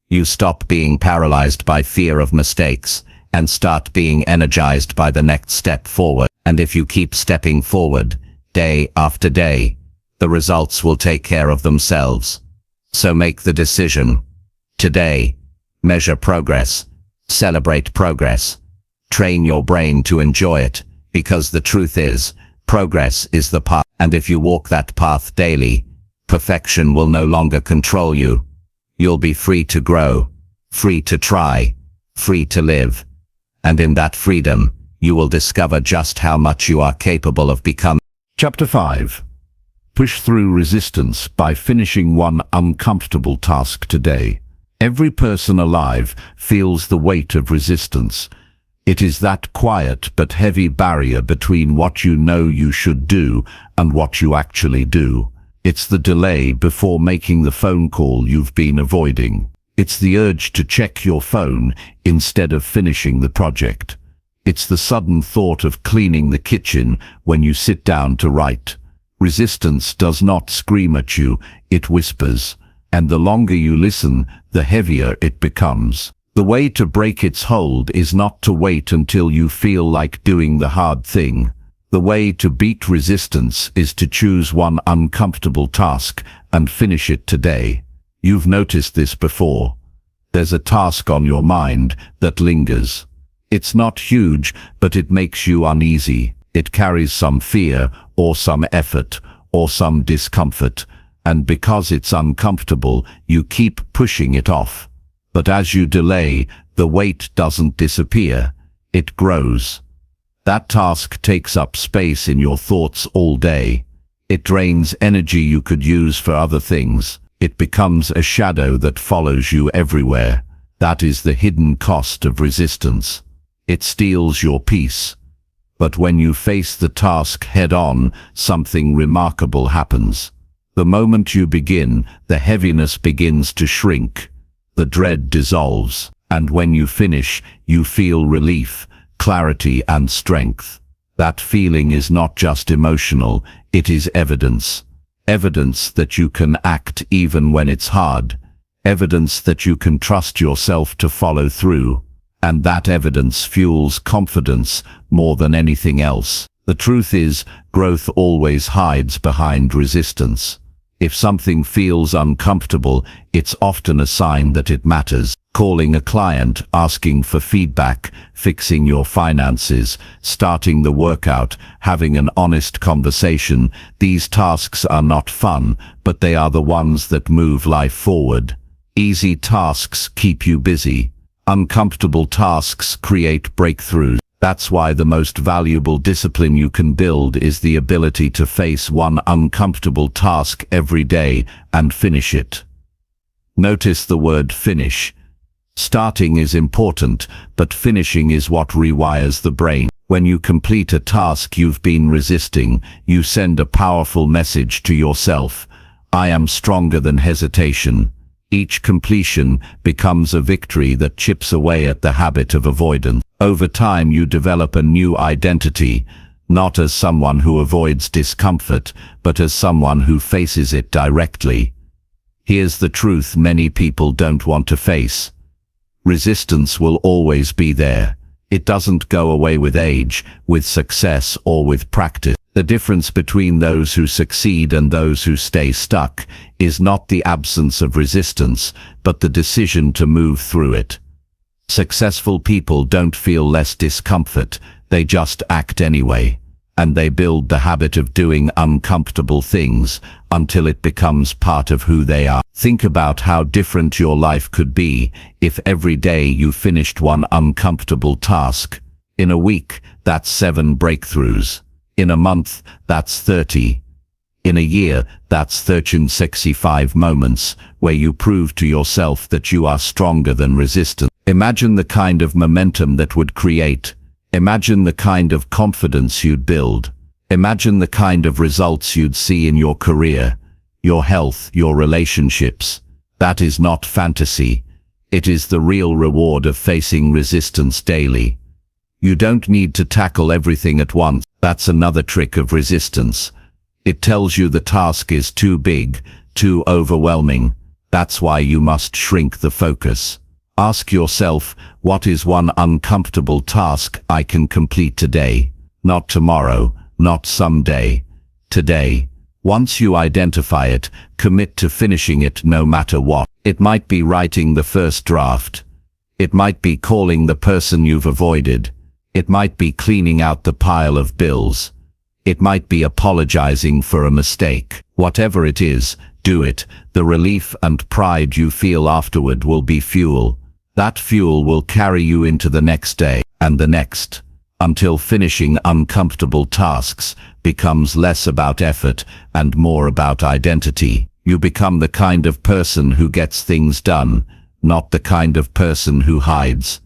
You stop being paralyzed by fear of mistakes and start being energized by the next step forward. And if you keep stepping forward, day after day, the results will take care of themselves. So make the decision. Today, measure progress, celebrate progress, train your brain to enjoy it, because the truth is, progress is the path, and if you walk that path daily, perfection will no longer control you. You'll be free to grow, free to try, free to live. And in that freedom, you will discover just how much you are capable of becoming. Chapter 5. Push through resistance by finishing one uncomfortable task today. Every person alive feels the weight of resistance. It is that quiet but heavy barrier between what you know you should do and what you actually do. It's the delay before making the phone call you've been avoiding. It's the urge to check your phone instead of finishing the project. It's the sudden thought of cleaning the kitchen when you sit down to write. Resistance does not scream at you, it whispers, and the longer you listen, the heavier it becomes. The way to break its hold is not to wait until you feel like doing the hard thing. The way to beat resistance is to choose one uncomfortable task and finish it today. You've noticed this before. There's a task on your mind that lingers. It's not huge, but it makes you uneasy. It carries some fear, or some effort, or some discomfort, and because it's uncomfortable, you keep pushing it off. But as you delay, the weight doesn't disappear, it grows. That task takes up space in your thoughts all day. It drains energy you could use for other things. It becomes a shadow that follows you everywhere. That is the hidden cost of resistance. It steals your peace. But when you face the task head-on, something remarkable happens. The moment you begin, the heaviness begins to shrink. The dread dissolves, and when you finish, you feel relief, clarity and strength. That feeling is not just emotional, it is evidence. Evidence that you can act even when it's hard. Evidence that you can trust yourself to follow through. And that evidence fuels confidence more than anything else. The truth is, growth always hides behind resistance. If something feels uncomfortable, it's often a sign that it matters. Calling a client, asking for feedback, fixing your finances, starting the workout, having an honest conversation. These tasks are not fun, but they are the ones that move life forward. Easy tasks keep you busy. Uncomfortable tasks create breakthroughs. That's why the most valuable discipline you can build is the ability to face one uncomfortable task every day and finish it. Notice the word finish. Starting is important, but finishing is what rewires the brain. When you complete a task you've been resisting, you send a powerful message to yourself. I am stronger than hesitation. Each completion becomes a victory that chips away at the habit of avoidance. Over time you develop a new identity, not as someone who avoids discomfort, but as someone who faces it directly. Here's the truth many people don't want to face. Resistance will always be there. It doesn't go away with age, with success, or with practice. The difference between those who succeed and those who stay stuck is not the absence of resistance, but the decision to move through it. Successful people don't feel less discomfort, they just act anyway. And they build the habit of doing uncomfortable things until it becomes part of who they are. Think about how different your life could be if every day you finished one uncomfortable task. In a week, that's 7 breakthroughs. In a month, that's 30. In a year, that's 365 moments where you prove to yourself that you are stronger than resistance. Imagine the kind of momentum that would create. Imagine the kind of confidence you'd build. Imagine the kind of results you'd see in your career, your health, your relationships. That is not fantasy. It is the real reward of facing resistance daily. You don't need to tackle everything at once. That's another trick of resistance. It tells you the task is too big, too overwhelming. That's why you must shrink the focus. Ask yourself, what is one uncomfortable task I can complete today? Not tomorrow, not someday. Today. Once you identify it, commit to finishing it no matter what. It might be writing the first draft. It might be calling the person you've avoided. It might be cleaning out the pile of bills. It might be apologizing for a mistake. Whatever it is, do it. The relief and pride you feel afterward will be fuel. That fuel will carry you into the next day, and the next, until finishing uncomfortable tasks becomes less about effort and more about identity. You become the kind of person who gets things done, not the kind of person who hides.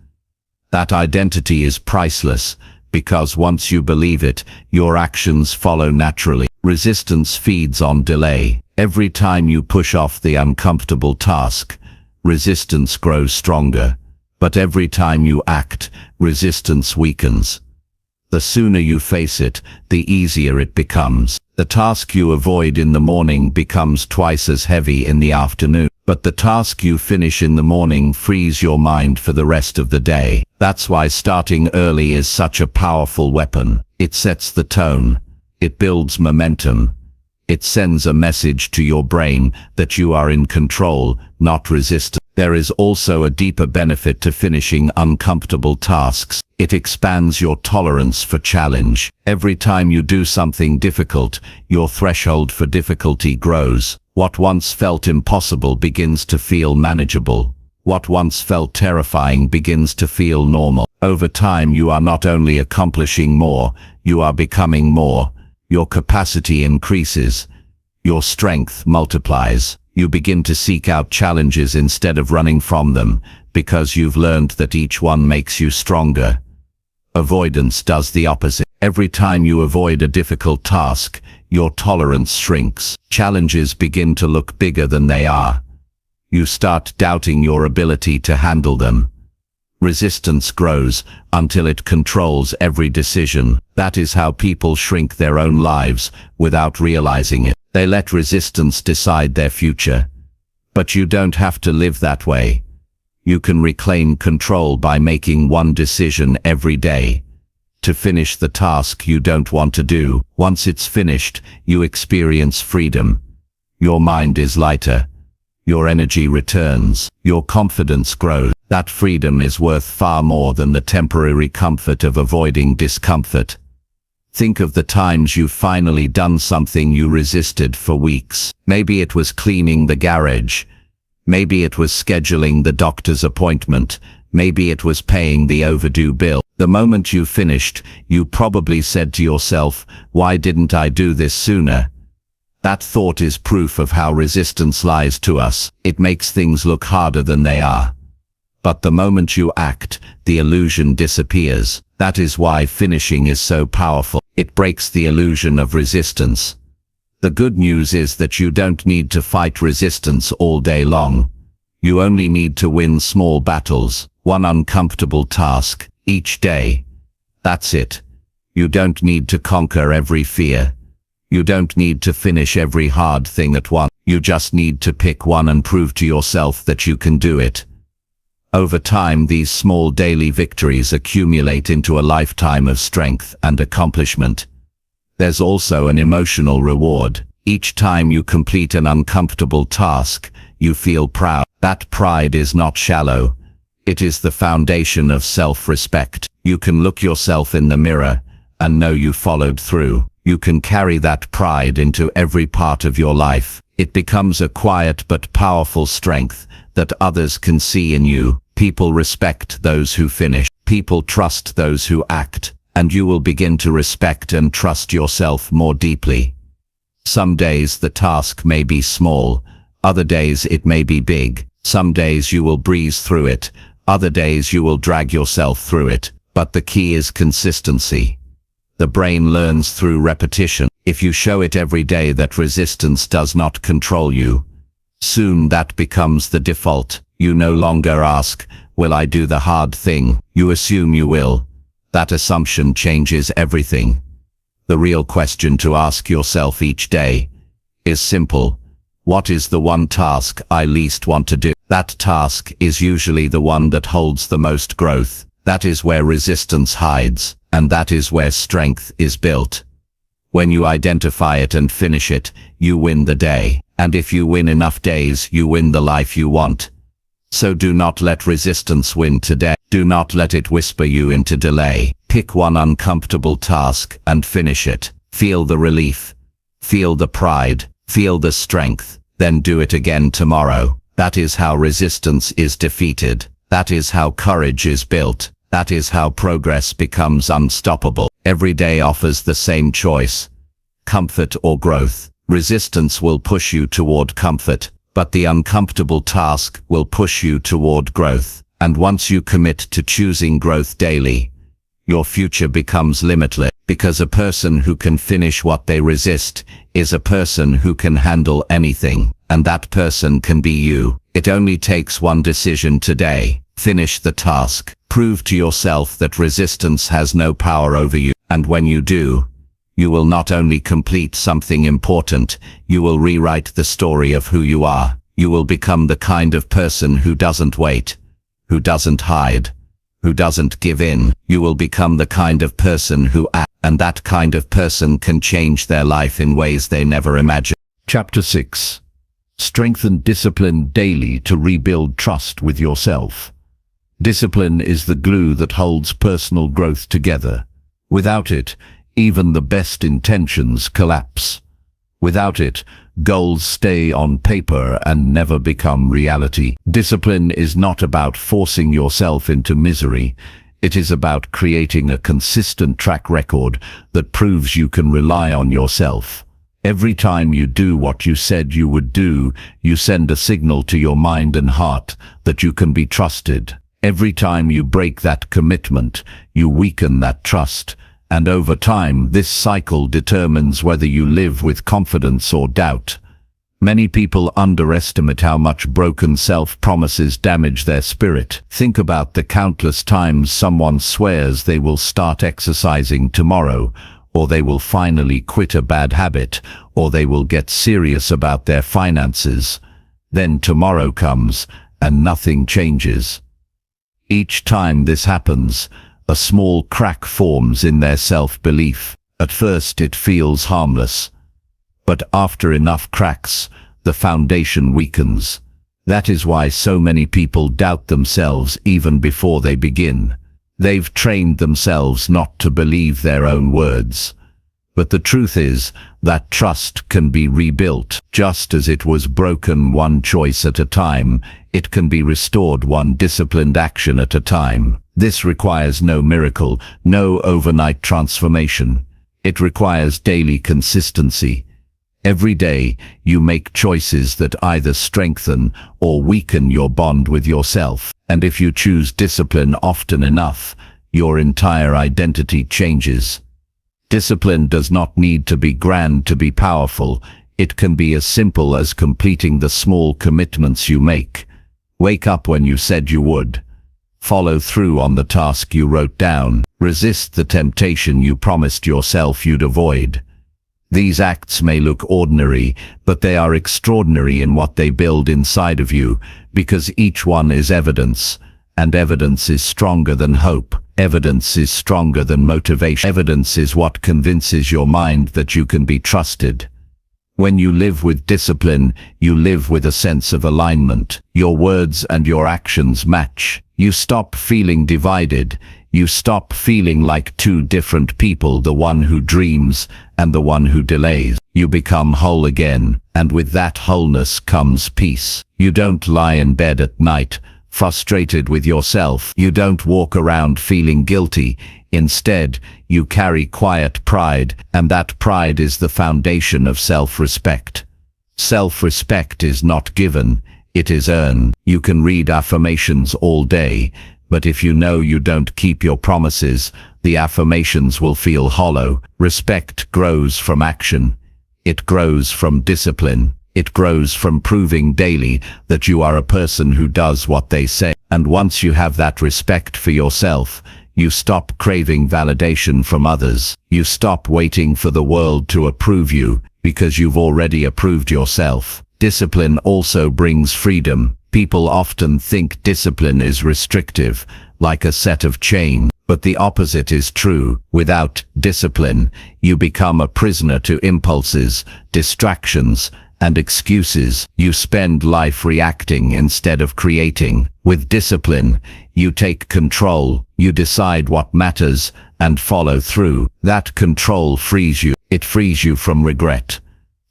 That identity is priceless, because once you believe it, your actions follow naturally. Resistance feeds on delay. Every time you push off the uncomfortable task, resistance grows stronger. But every time you act, resistance weakens. The sooner you face it, the easier it becomes. The task you avoid in the morning becomes twice as heavy in the afternoon. But the task you finish in the morning frees your mind for the rest of the day. That's why starting early is such a powerful weapon. It sets the tone. It builds momentum. It sends a message to your brain that you are in control, not resistant. There is also a deeper benefit to finishing uncomfortable tasks. It expands your tolerance for challenge. Every time you do something difficult, your threshold for difficulty grows. What once felt impossible begins to feel manageable. What once felt terrifying begins to feel normal. Over time, you are not only accomplishing more, you are becoming more. Your capacity increases. Your strength multiplies. You begin to seek out challenges instead of running from them, because you've learned that each one makes you stronger. Avoidance does the opposite. Every time you avoid a difficult task, your tolerance shrinks. Challenges begin to look bigger than they are. You start doubting your ability to handle them. Resistance grows until it controls every decision. That is how people shrink their own lives without realizing it. They let resistance decide their future. But you don't have to live that way. You can reclaim control by making one decision every day. To finish the task you don't want to do. Once it's finished, you experience freedom. Your mind is lighter. Your energy returns. Your confidence grows. That freedom is worth far more than the temporary comfort of avoiding discomfort. Think of the times you've finally done something you resisted for weeks. Maybe it was cleaning the garage. Maybe it was scheduling the doctor's appointment. Maybe it was paying the overdue bill. The moment you finished, you probably said to yourself, "Why didn't I do this sooner?" That thought is proof of how resistance lies to us. It makes things look harder than they are. But the moment you act, the illusion disappears. That is why finishing is so powerful. It breaks the illusion of resistance. The good news is that you don't need to fight resistance all day long. You only need to win small battles, one uncomfortable task, each day. That's it. You don't need to conquer every fear. You don't need to finish every hard thing at once. You just need to pick one and prove to yourself that you can do it. Over time, these small daily victories accumulate into a lifetime of strength and accomplishment. There's also an emotional reward. Each time you complete an uncomfortable task, you feel proud. That pride is not shallow. It is the foundation of self-respect. You can look yourself in the mirror and know you followed through. You can carry that pride into every part of your life. It becomes a quiet but powerful strength that others can see in you. People respect those who finish. People trust those who act. And you will begin to respect and trust yourself more deeply. Some days the task may be small. Other days it may be big. Some days you will breeze through it. Other days you will drag yourself through it. But the key is consistency. The brain learns through repetition. If you show it every day that resistance does not control you, soon that becomes the default. You no longer ask, "Will I do the hard thing?" You assume you will. That assumption changes everything. The real question to ask yourself each day is simple. What is the one task I least want to do? That task is usually the one that holds the most growth. That is where resistance hides, and that is where strength is built. When you identify it and finish it, you win the day. And if you win enough days, you win the life you want. So do not let resistance win today. Do not let it whisper you into delay. Pick one uncomfortable task and finish it. Feel the relief. Feel the pride. Feel the strength. Then do it again tomorrow. That is how resistance is defeated. That is how courage is built. That is how progress becomes unstoppable. Every day offers the same choice: comfort or growth. Resistance will push you toward comfort, but the uncomfortable task will push you toward growth. And once you commit to choosing growth daily, your future becomes limitless, because a person who can finish what they resist is a person who can handle anything, and that person can be you. It only takes one decision today. Finish the task. Prove to yourself that resistance has no power over you. And when you do, you will not only complete something important, you will rewrite the story of who you are. You will become the kind of person who doesn't wait, who doesn't hide, who doesn't give in. You will become the kind of person who acts, and that kind of person can change their life in ways they never imagined. Chapter 6. Strengthen discipline daily to rebuild trust with yourself. Discipline is the glue that holds personal growth together. Without it, even the best intentions collapse. Without it, goals stay on paper and never become reality. Discipline is not about forcing yourself into misery. It is about creating a consistent track record that proves you can rely on yourself. Every time you do what you said you would do, you send a signal to your mind and heart that you can be trusted. Every time you break that commitment, you weaken that trust. And over time, this cycle determines whether you live with confidence or doubt. Many people underestimate how much broken self-promises damage their spirit. Think about the countless times someone swears they will start exercising tomorrow, or they will finally quit a bad habit, or they will get serious about their finances. Then tomorrow comes, and nothing changes. Each time this happens, a small crack forms in their self-belief. At first it feels harmless, but after enough cracks, the foundation weakens. That is why so many people doubt themselves even before they begin. They've trained themselves not to believe their own words. But the truth is that trust can be rebuilt. Just as it was broken one choice at a time, it can be restored one disciplined action at a time. This requires no miracle, no overnight transformation. It requires daily consistency. Every day, you make choices that either strengthen or weaken your bond with yourself. And if you choose discipline often enough, your entire identity changes. Discipline does not need to be grand to be powerful. It can be as simple as completing the small commitments you make. Wake up when you said you would. Follow through on the task you wrote down. Resist the temptation you promised yourself you'd avoid. These acts may look ordinary, but they are extraordinary in what they build inside of you, because each one is evidence, and evidence is stronger than hope. Evidence is stronger than motivation. Evidence is what convinces your mind that you can be trusted. When you live with discipline, you live with a sense of alignment. Your words and your actions match. You stop feeling divided. You stop feeling like two different people, the one who dreams and the one who delays. You become whole again, and with that wholeness comes peace. You don't lie in bed at night, frustrated with yourself. You don't walk around feeling guilty. Instead, you carry quiet pride, and that pride is the foundation of self-respect. Self-respect is not given, it is earned. You can read affirmations all day, but if you know you don't keep your promises, the affirmations will feel hollow. Respect grows from action. It grows from discipline. It grows from proving daily that you are a person who does what they say. And once you have that respect for yourself, you stop craving validation from others. You stop waiting for the world to approve you, because you've already approved yourself. Discipline also brings freedom. People often think discipline is restrictive, like a set of chains, but the opposite is true. Without discipline, you become a prisoner to impulses, distractions, and excuses. You spend life reacting instead of creating. With discipline, you take control, you decide what matters, and follow through. That control frees you. It frees you from regret,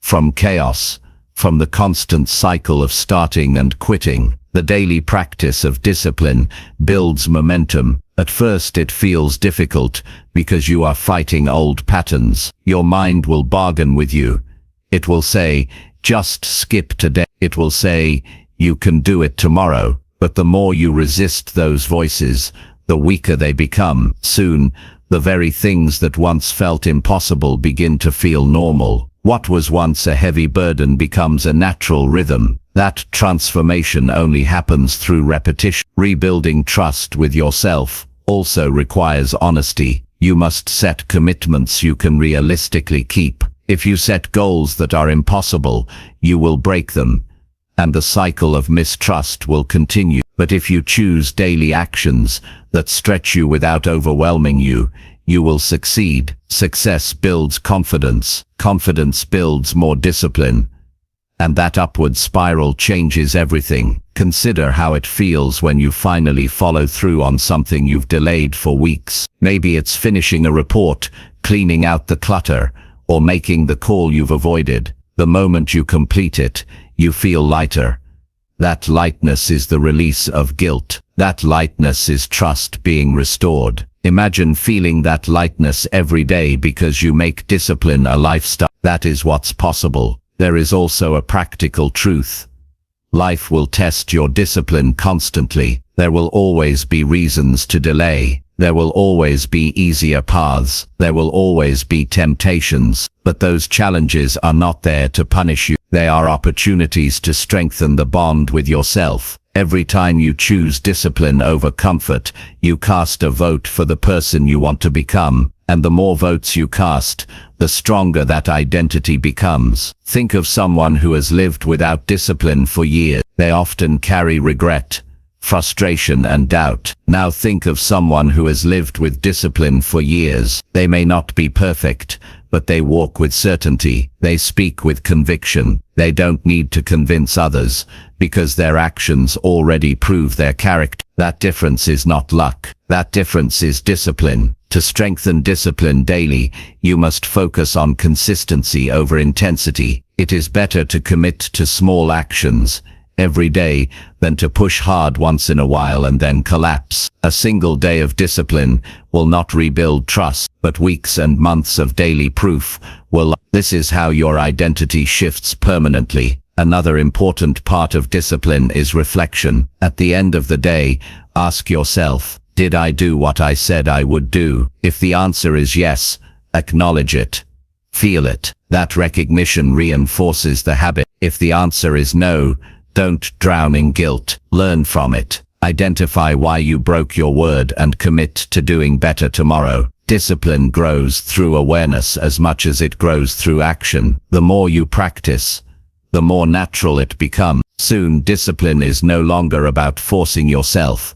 from chaos, from the constant cycle of starting and quitting. The daily practice of discipline builds momentum. At first it feels difficult because you are fighting old patterns. Your mind will bargain with you. It will say, just skip today. It will say, you can do it tomorrow. But the more you resist those voices, the weaker they become. Soon, the very things that once felt impossible begin to feel normal. What was once a heavy burden becomes a natural rhythm. That transformation only happens through repetition. Rebuilding trust with yourself also requires honesty. You must set commitments you can realistically keep. If you set goals that are impossible, you will break them, and the cycle of mistrust will continue. But if you choose daily actions that stretch you without overwhelming you, you will succeed. Success builds confidence. Confidence builds more discipline. And that upward spiral changes everything. Consider how it feels when you finally follow through on something you've delayed for weeks. Maybe it's finishing a report, cleaning out the clutter, or making the call you've avoided. The moment you complete it, you feel lighter. That lightness is the release of guilt. That lightness is trust being restored. Imagine feeling that lightness every day because you make discipline a lifestyle. That is what's possible. There is also a practical truth. Life will test your discipline constantly. There will always be reasons to delay. There will always be easier paths. There will always be temptations. But those challenges are not there to punish you. They are opportunities to strengthen the bond with yourself. Every time you choose discipline over comfort, you cast a vote for the person you want to become. And the more votes you cast, the stronger that identity becomes. Think of someone who has lived without discipline for years. They often carry regret, frustration, and doubt. Now think of someone who has lived with discipline for years. They may not be perfect, but they walk with certainty. They speak with conviction. They don't need to convince others, because their actions already prove their character. That difference is not luck. That difference is discipline. To strengthen discipline daily, you must focus on consistency over intensity. It is better to commit to small actions every day than to push hard once in a while and then collapse. A single day of discipline will not rebuild trust, but weeks and months of daily proof will. This is how your identity shifts permanently. Another important part of discipline is reflection. At the end of the day, ask yourself, did I do what I said I would do? If the answer is yes, acknowledge it. Feel it. That recognition reinforces the habit. If the answer is no, don't drown in guilt. Learn from it. Identify why you broke your word and commit to doing better tomorrow. Discipline grows through awareness as much as it grows through action. The more you practice, the more natural it becomes. Soon, discipline is no longer about forcing yourself.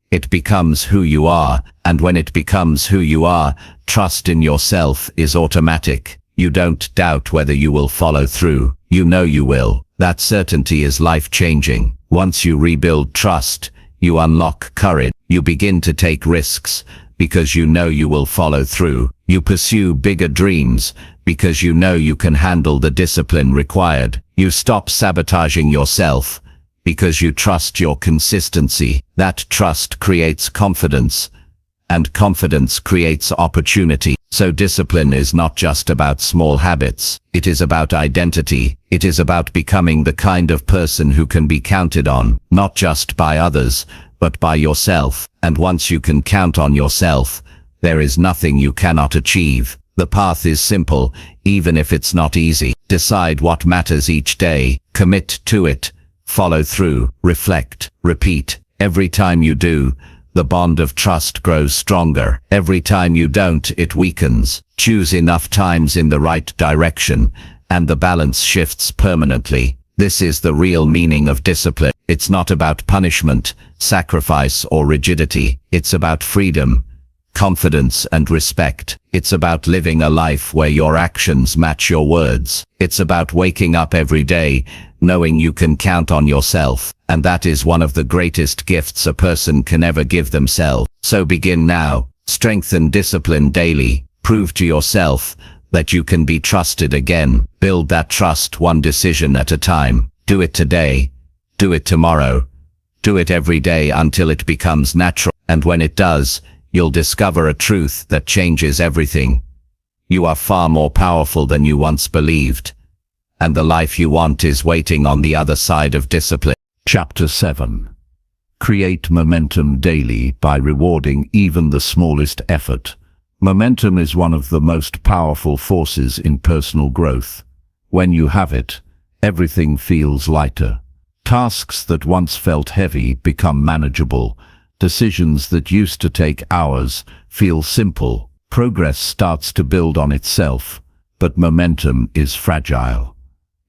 It becomes who you are, and when it becomes who you are, trust in yourself is automatic. You don't doubt whether you will follow through. You know you will. That certainty is life-changing. Once you rebuild trust, you unlock courage. You begin to take risks because you know you will follow through. You pursue bigger dreams because you know you can handle the discipline required. You stop sabotaging yourself because you trust your consistency. That trust creates confidence, and confidence creates opportunity. So discipline is not just about small habits. It is about identity. It is about becoming the kind of person who can be counted on, not just by others, but by yourself. And once you can count on yourself, there is nothing you cannot achieve. The path is simple, even if it's not easy. Decide what matters each day. Commit to it. Follow through. Reflect. Repeat. Every time you do, the bond of trust grows stronger. Every time you don't, it weakens. Choose enough times in the right direction, and the balance shifts permanently. This is the real meaning of discipline. It's not about punishment, sacrifice, or rigidity. It's about freedom, confidence, and respect. It's about living a life where your actions match your words. It's about waking up every day knowing you can count on yourself. And that is one of the greatest gifts a person can ever give themselves. So begin now. Strengthen discipline daily. Prove to yourself that you can be trusted again. Build that trust one decision at a time. Do it today. Do it tomorrow. Do it every day until it becomes natural. And when it does, you'll discover a truth that changes everything. You are far more powerful than you once believed. And the life you want is waiting on the other side of discipline. Chapter 7. Create momentum daily by rewarding even the smallest effort. Momentum is one of the most powerful forces in personal growth. When you have it, everything feels lighter. Tasks that once felt heavy become manageable. Decisions that used to take hours feel simple. Progress starts to build on itself, but momentum is fragile.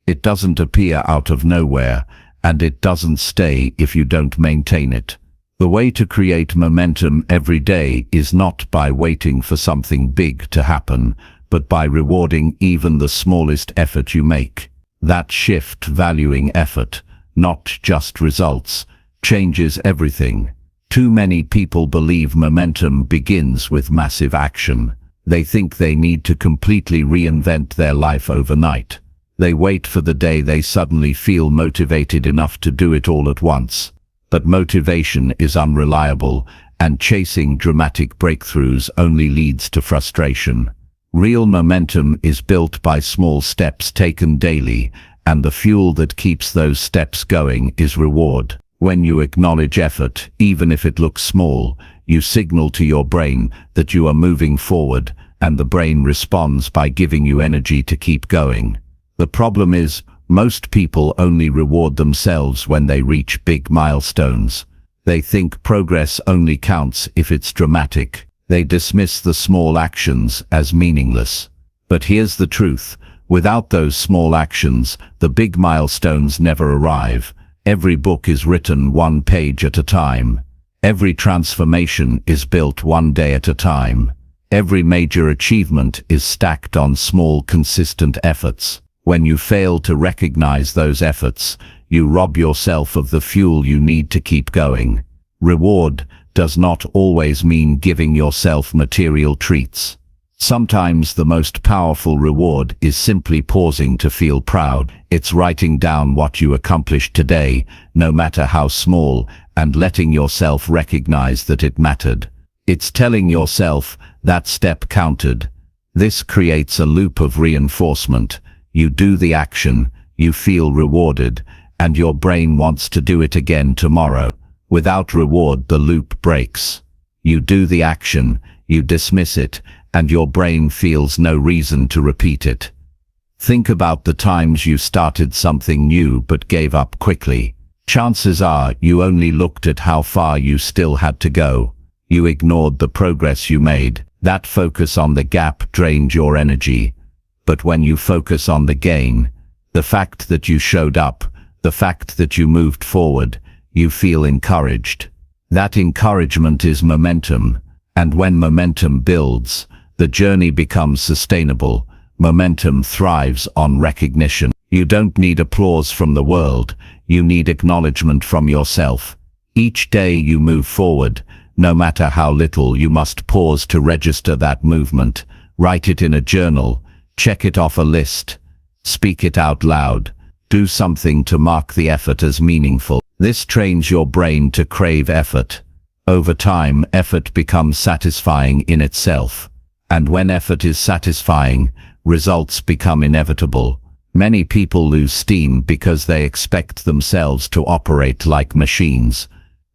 It doesn't appear out of nowhere, and it doesn't stay if you don't maintain it. The way to create momentum every day is not by waiting for something big to happen, but by rewarding even the smallest effort you make. That shift, valuing effort, not just results, changes everything. Too many people believe momentum begins with massive action. They think they need to completely reinvent their life overnight. They wait for the day they suddenly feel motivated enough to do it all at once. But motivation is unreliable, and chasing dramatic breakthroughs only leads to frustration. Real momentum is built by small steps taken daily, and the fuel that keeps those steps going is reward. When you acknowledge effort, even if it looks small, you signal to your brain that you are moving forward, and the brain responds by giving you energy to keep going. The problem is, most people only reward themselves when they reach big milestones. They think progress only counts if it's dramatic. They dismiss the small actions as meaningless. But here's the truth. Without those small actions, the big milestones never arrive. Every book is written one page at a time. Every transformation is built one day at a time. Every major achievement is stacked on small, consistent efforts. When you fail to recognize those efforts, you rob yourself of the fuel you need to keep going. Reward does not always mean giving yourself material treats. Sometimes the most powerful reward is simply pausing to feel proud. It's writing down what you accomplished today, no matter how small, and letting yourself recognize that it mattered. It's telling yourself that step counted. This creates a loop of reinforcement. You do the action, you feel rewarded, and your brain wants to do it again tomorrow. Without reward, the loop breaks. You do the action, you dismiss it, and your brain feels no reason to repeat it. Think about the times you started something new but gave up quickly. Chances are you only looked at how far you still had to go. You ignored the progress you made. That focus on the gap drained your energy. But when you focus on the gain, the fact that you showed up, the fact that you moved forward, you feel encouraged. That encouragement is momentum, and when momentum builds, the journey becomes sustainable. Momentum thrives on recognition. You don't need applause from the world, you need acknowledgement from yourself. Each day you move forward, no matter how little, you must pause to register that movement. Write it in a journal, check it off a list, speak it out loud, do something to mark the effort as meaningful. This trains your brain to crave effort. Over time, effort becomes satisfying in itself. And when effort is satisfying, results become inevitable. Many people lose steam because they expect themselves to operate like machines.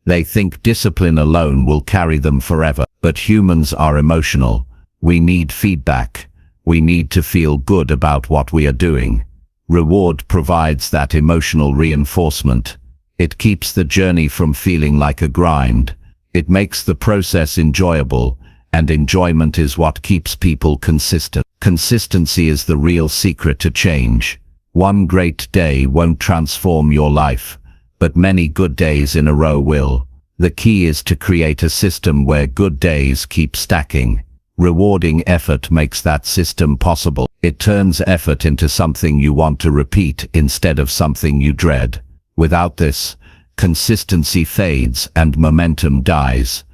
They think discipline alone will carry them forever. But humans are emotional. We need feedback. We need to feel good about what we are doing. Reward provides that emotional reinforcement. It keeps the journey from feeling like a grind. It makes the process enjoyable, and enjoyment is what keeps people consistent. Consistency is the real secret to change. One great day won't transform your life, but many good days in a row will. The key is to create a system where good days keep stacking. Rewarding effort makes that system possible. It turns effort into something you want to repeat instead of something you dread. Without this, consistency fades and momentum dies.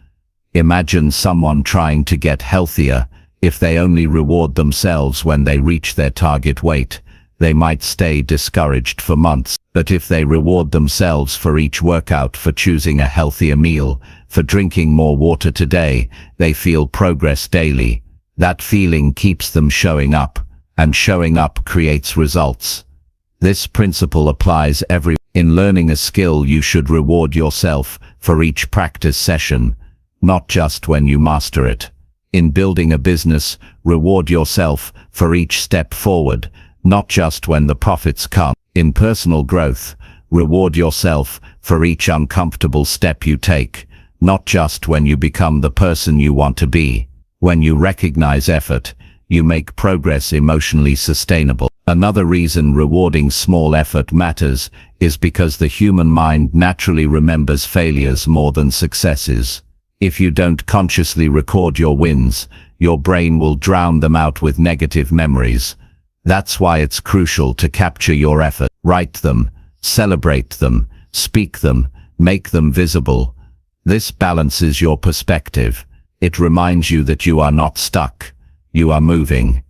Imagine someone trying to get healthier. If they only reward themselves when they reach their target weight, they might stay discouraged for months. But if they reward themselves for each workout, for choosing a healthier meal, for drinking more water today, they feel progress daily. That feeling keeps them showing up, and showing up creates results. This principle applies everywhere. In learning a skill, you should reward yourself for each practice session, not just when you master it. In building a business, reward yourself for each step forward, not just when the profits come. In personal growth, reward yourself for each uncomfortable step you take, not just when you become the person you want to be. When you recognize effort, you make progress emotionally sustainable. Another reason rewarding small effort matters is because the human mind naturally remembers failures more than successes. If you don't consciously record your wins, your brain will drown them out with negative memories. That's why it's crucial to capture your effort. Write them, celebrate them, speak them, make them visible. This balances your perspective. It reminds you that you are not stuck, you are moving.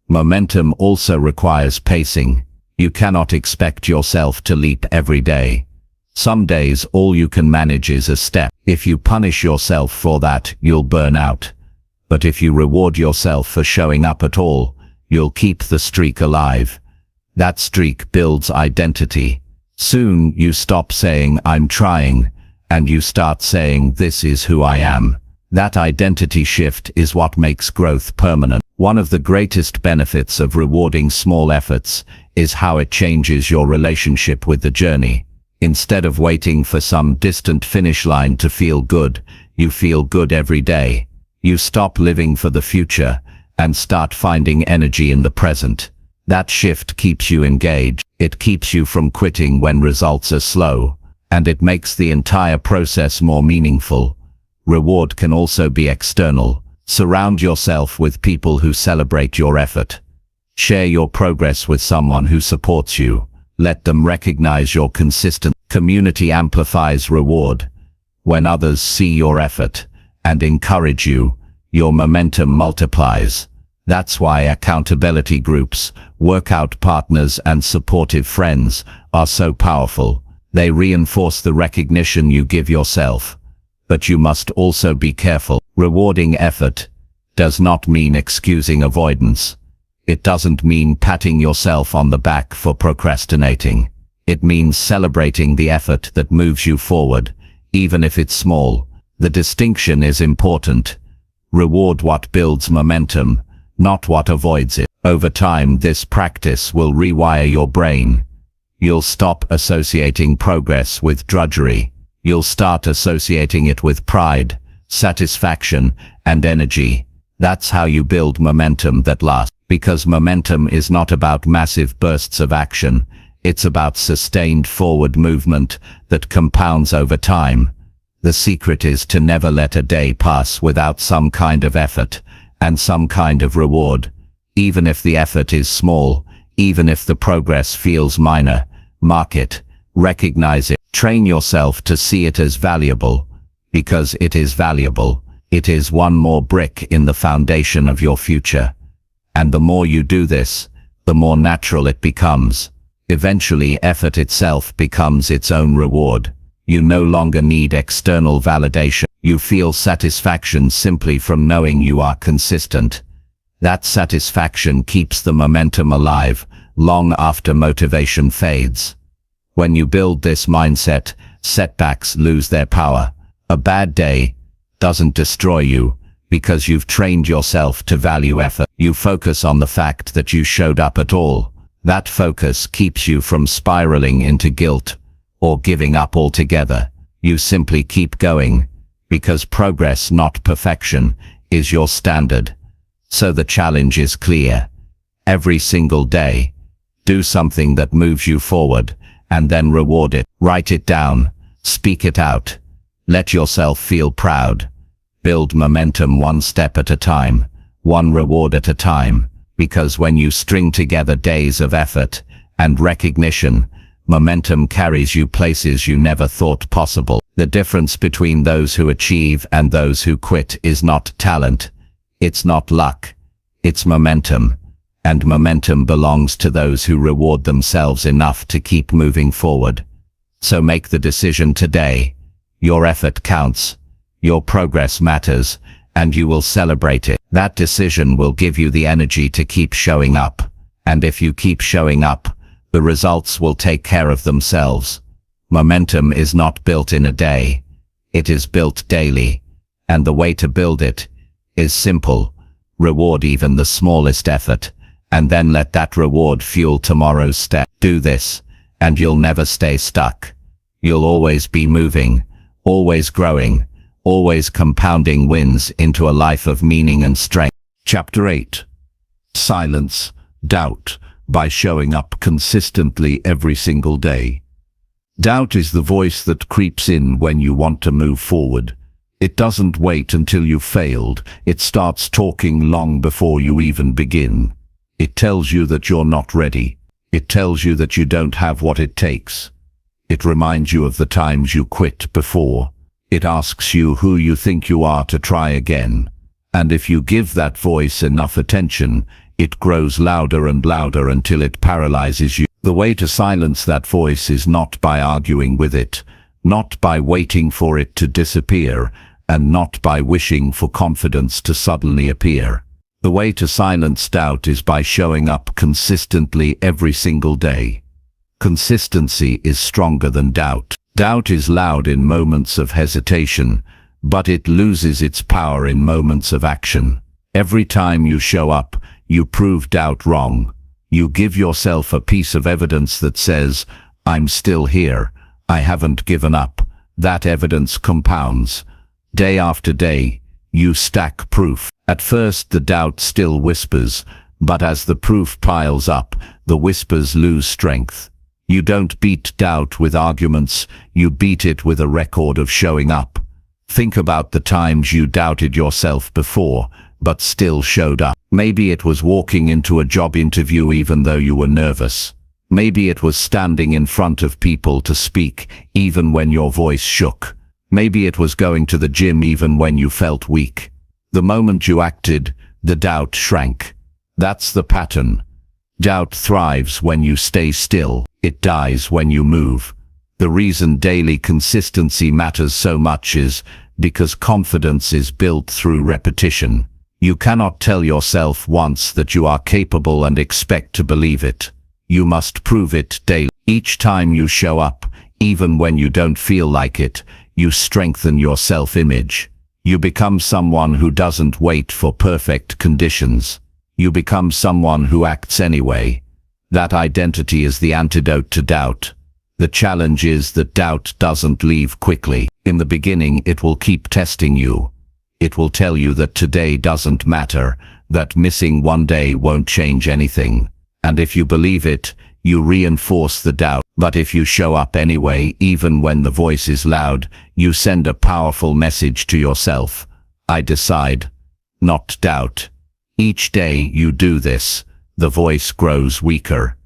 Momentum also requires pacing. You cannot expect yourself to leap every day. Some days all you can manage is a step. If you punish yourself for that, you'll burn out. But if you reward yourself for showing up at all, you'll keep the streak alive. That streak builds identity. Soon you stop saying, "I'm trying," and you start saying, "This is who I am." That identity shift is what makes growth permanent. One of the greatest benefits of rewarding small efforts is how it changes your relationship with the journey. Instead of waiting for some distant finish line to feel good, you feel good every day. You stop living for the future and start finding energy in the present. That shift keeps you engaged. It keeps you from quitting when results are slow, and it makes the entire process more meaningful. Reward can also be external. Surround yourself with people who celebrate your effort. Share your progress with someone who supports you. Let them recognize your consistent. Community amplifies reward. When others see your effort and encourage you, your momentum multiplies. That's why accountability groups, workout partners, and supportive friends are so powerful. They reinforce the recognition you give yourself. But you must also be careful. Rewarding effort does not mean excusing avoidance. It doesn't mean patting yourself on the back for procrastinating. It means celebrating the effort that moves you forward, even if it's small. The distinction is important. Reward what builds momentum, not what avoids it. Over time, this practice will rewire your brain. You'll stop associating progress with drudgery. You'll start associating it with pride, satisfaction, and energy. That's how you build momentum that lasts. Because momentum is not about massive bursts of action. It's about sustained forward movement that compounds over time. The secret is to never let a day pass without some kind of effort and some kind of reward. Even if the effort is small, even if the progress feels minor, mark it, recognize it, train yourself to see it as valuable. Because it is valuable, it is one more brick in the foundation of your future. And the more you do this, the more natural it becomes. Eventually, effort itself becomes its own reward. You no longer need external validation. You feel satisfaction simply from knowing you are consistent. That satisfaction keeps the momentum alive, long after motivation fades. When you build this mindset, setbacks lose their power. A bad day doesn't destroy you, because you've trained yourself to value effort. You focus on the fact that you showed up at all. That focus keeps you from spiraling into guilt or giving up altogether. You simply keep going, because progress, not perfection, is your standard. So the challenge is clear. Every single day, do something that moves you forward, and then reward it. Write it down, speak it out. Let yourself feel proud. Build momentum one step at a time, one reward at a time, because when you string together days of effort and recognition, momentum carries you places you never thought possible. The difference between those who achieve and those who quit is not talent. It's not luck. It's momentum. And momentum belongs to those who reward themselves enough to keep moving forward. So make the decision today. Your effort counts. Your progress matters, and you will celebrate it. That decision will give you the energy to keep showing up. And if you keep showing up, the results will take care of themselves. Momentum is not built in a day. It is built daily. And the way to build it is simple. Reward even the smallest effort, and then let that reward fuel tomorrow's step. Do this, and you'll never stay stuck. You'll always be moving, always growing, always compounding wins into a life of meaning and strength. Chapter 8. Silence doubt by showing up consistently every single day. Doubt is the voice that creeps in when you want to move forward. It doesn't wait until you've failed. It starts talking long before you even begin. It tells you that you're not ready. It tells you that you don't have what it takes. It reminds you of the times you quit before. It asks you who you think you are to try again. And if you give that voice enough attention, it grows louder and louder until it paralyzes you. The way to silence that voice is not by arguing with it, not by waiting for it to disappear, and not by wishing for confidence to suddenly appear. The way to silence doubt is by showing up consistently every single day. Consistency is stronger than doubt. Doubt is loud in moments of hesitation, but it loses its power in moments of action. Every time you show up, you prove doubt wrong. You give yourself a piece of evidence that says, I'm still here. I haven't given up. That evidence compounds. Day after day, you stack proof. At first the doubt still whispers, but as the proof piles up, the whispers lose strength. You don't beat doubt with arguments, you beat it with a record of showing up. Think about the times you doubted yourself before, but still showed up. Maybe it was walking into a job interview even though you were nervous. Maybe it was standing in front of people to speak, even when your voice shook. Maybe it was going to the gym even when you felt weak. The moment you acted, the doubt shrank. That's the pattern. Doubt thrives when you stay still. It dies when you move. The reason daily consistency matters so much is because confidence is built through repetition. You cannot tell yourself once that you are capable and expect to believe it. You must prove it daily. Each time you show up, even when you don't feel like it, you strengthen your self-image. You become someone who doesn't wait for perfect conditions. You become someone who acts anyway. That identity is the antidote to doubt. The challenge is that doubt doesn't leave quickly. In the beginning, it will keep testing you. It will tell you that today doesn't matter, that missing one day won't change anything. And if you believe it, you reinforce the doubt. But if you show up anyway, even when the voice is loud, you send a powerful message to yourself. I decide, not doubt. Each day you do this, the voice grows weaker.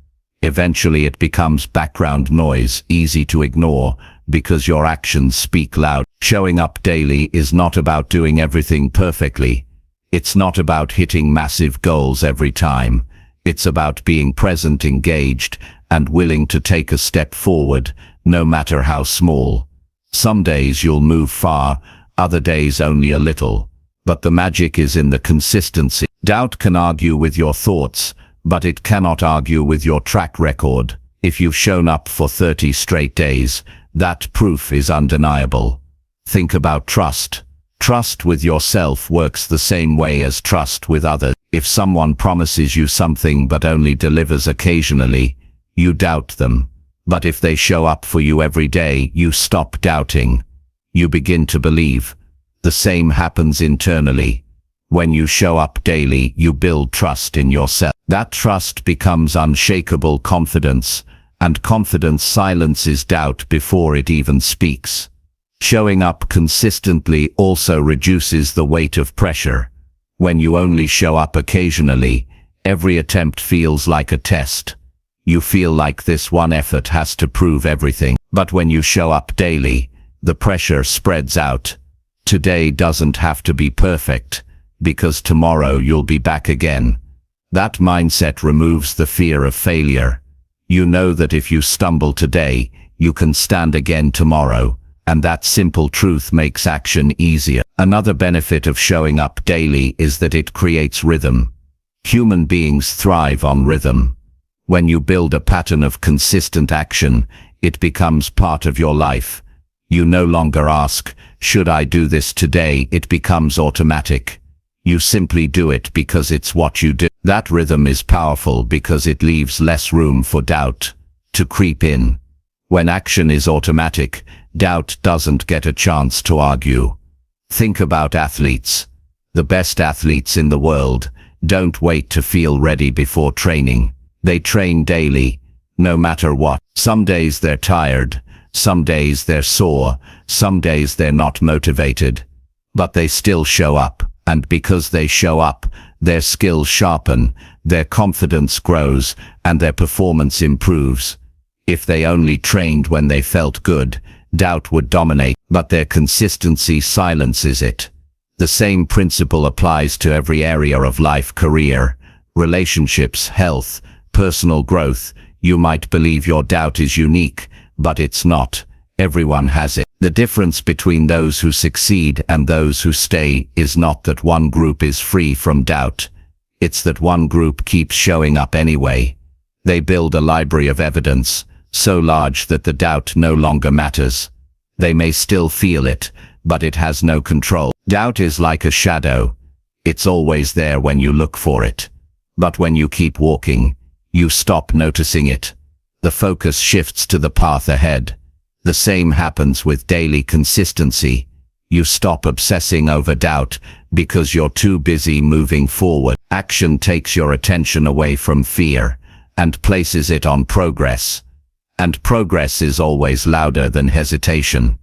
Eventually it becomes background noise, easy to ignore, because your actions speak loud. Showing up daily is not about doing everything perfectly. It's not about hitting massive goals every time. It's about being present, engaged, and willing to take a step forward, no matter how small. Some days you'll move far, other days only a little. But the magic is in the consistency. Doubt can argue with your thoughts, but it cannot argue with your track record. If you've shown up for 30 straight days, that proof is undeniable. Think about trust. Trust with yourself works the same way as trust with others. If someone promises you something but only delivers occasionally, you doubt them. But if they show up for you every day, you stop doubting. You begin to believe. The same happens internally. When you show up daily, you build trust in yourself. That trust becomes unshakable confidence, and confidence silences doubt before it even speaks. Showing up consistently also reduces the weight of pressure. When you only show up occasionally, every attempt feels like a test. You feel like this one effort has to prove everything. But when you show up daily, the pressure spreads out. Today doesn't have to be perfect, because tomorrow you'll be back again. That mindset removes the fear of failure. You know that if you stumble today, you can stand again tomorrow. And that simple truth makes action easier. Another benefit of showing up daily is that it creates rhythm. Human beings thrive on rhythm. When you build a pattern of consistent action, it becomes part of your life. You no longer ask, should I do this today? It becomes automatic. You simply do it because it's what you do. That rhythm is powerful because it leaves less room for doubt to creep in. When action is automatic, doubt doesn't get a chance to argue. Think about athletes. The best athletes in the world don't wait to feel ready before training. They train daily, no matter what. Some days they're tired, some days they're sore, some days they're not motivated. But they still show up, and because they show up, their skills sharpen, their confidence grows, and their performance improves. If they only trained when they felt good, doubt would dominate, but their consistency silences it. The same principle applies to every area of life: career, relationships, health, personal growth. You might believe your doubt is unique, but it's not. Everyone has it. The difference between those who succeed and those who stay is not that one group is free from doubt. It's that one group keeps showing up anyway. They build a library of evidence, so large that the doubt no longer matters. They may still feel it, but it has no control. Doubt is like a shadow. It's always there when you look for it. But when you keep walking, you stop noticing it. The focus shifts to the path ahead. The same happens with daily consistency. You stop obsessing over doubt because you're too busy moving forward. Action takes your attention away from fear and places it on progress. And progress is always louder than hesitation.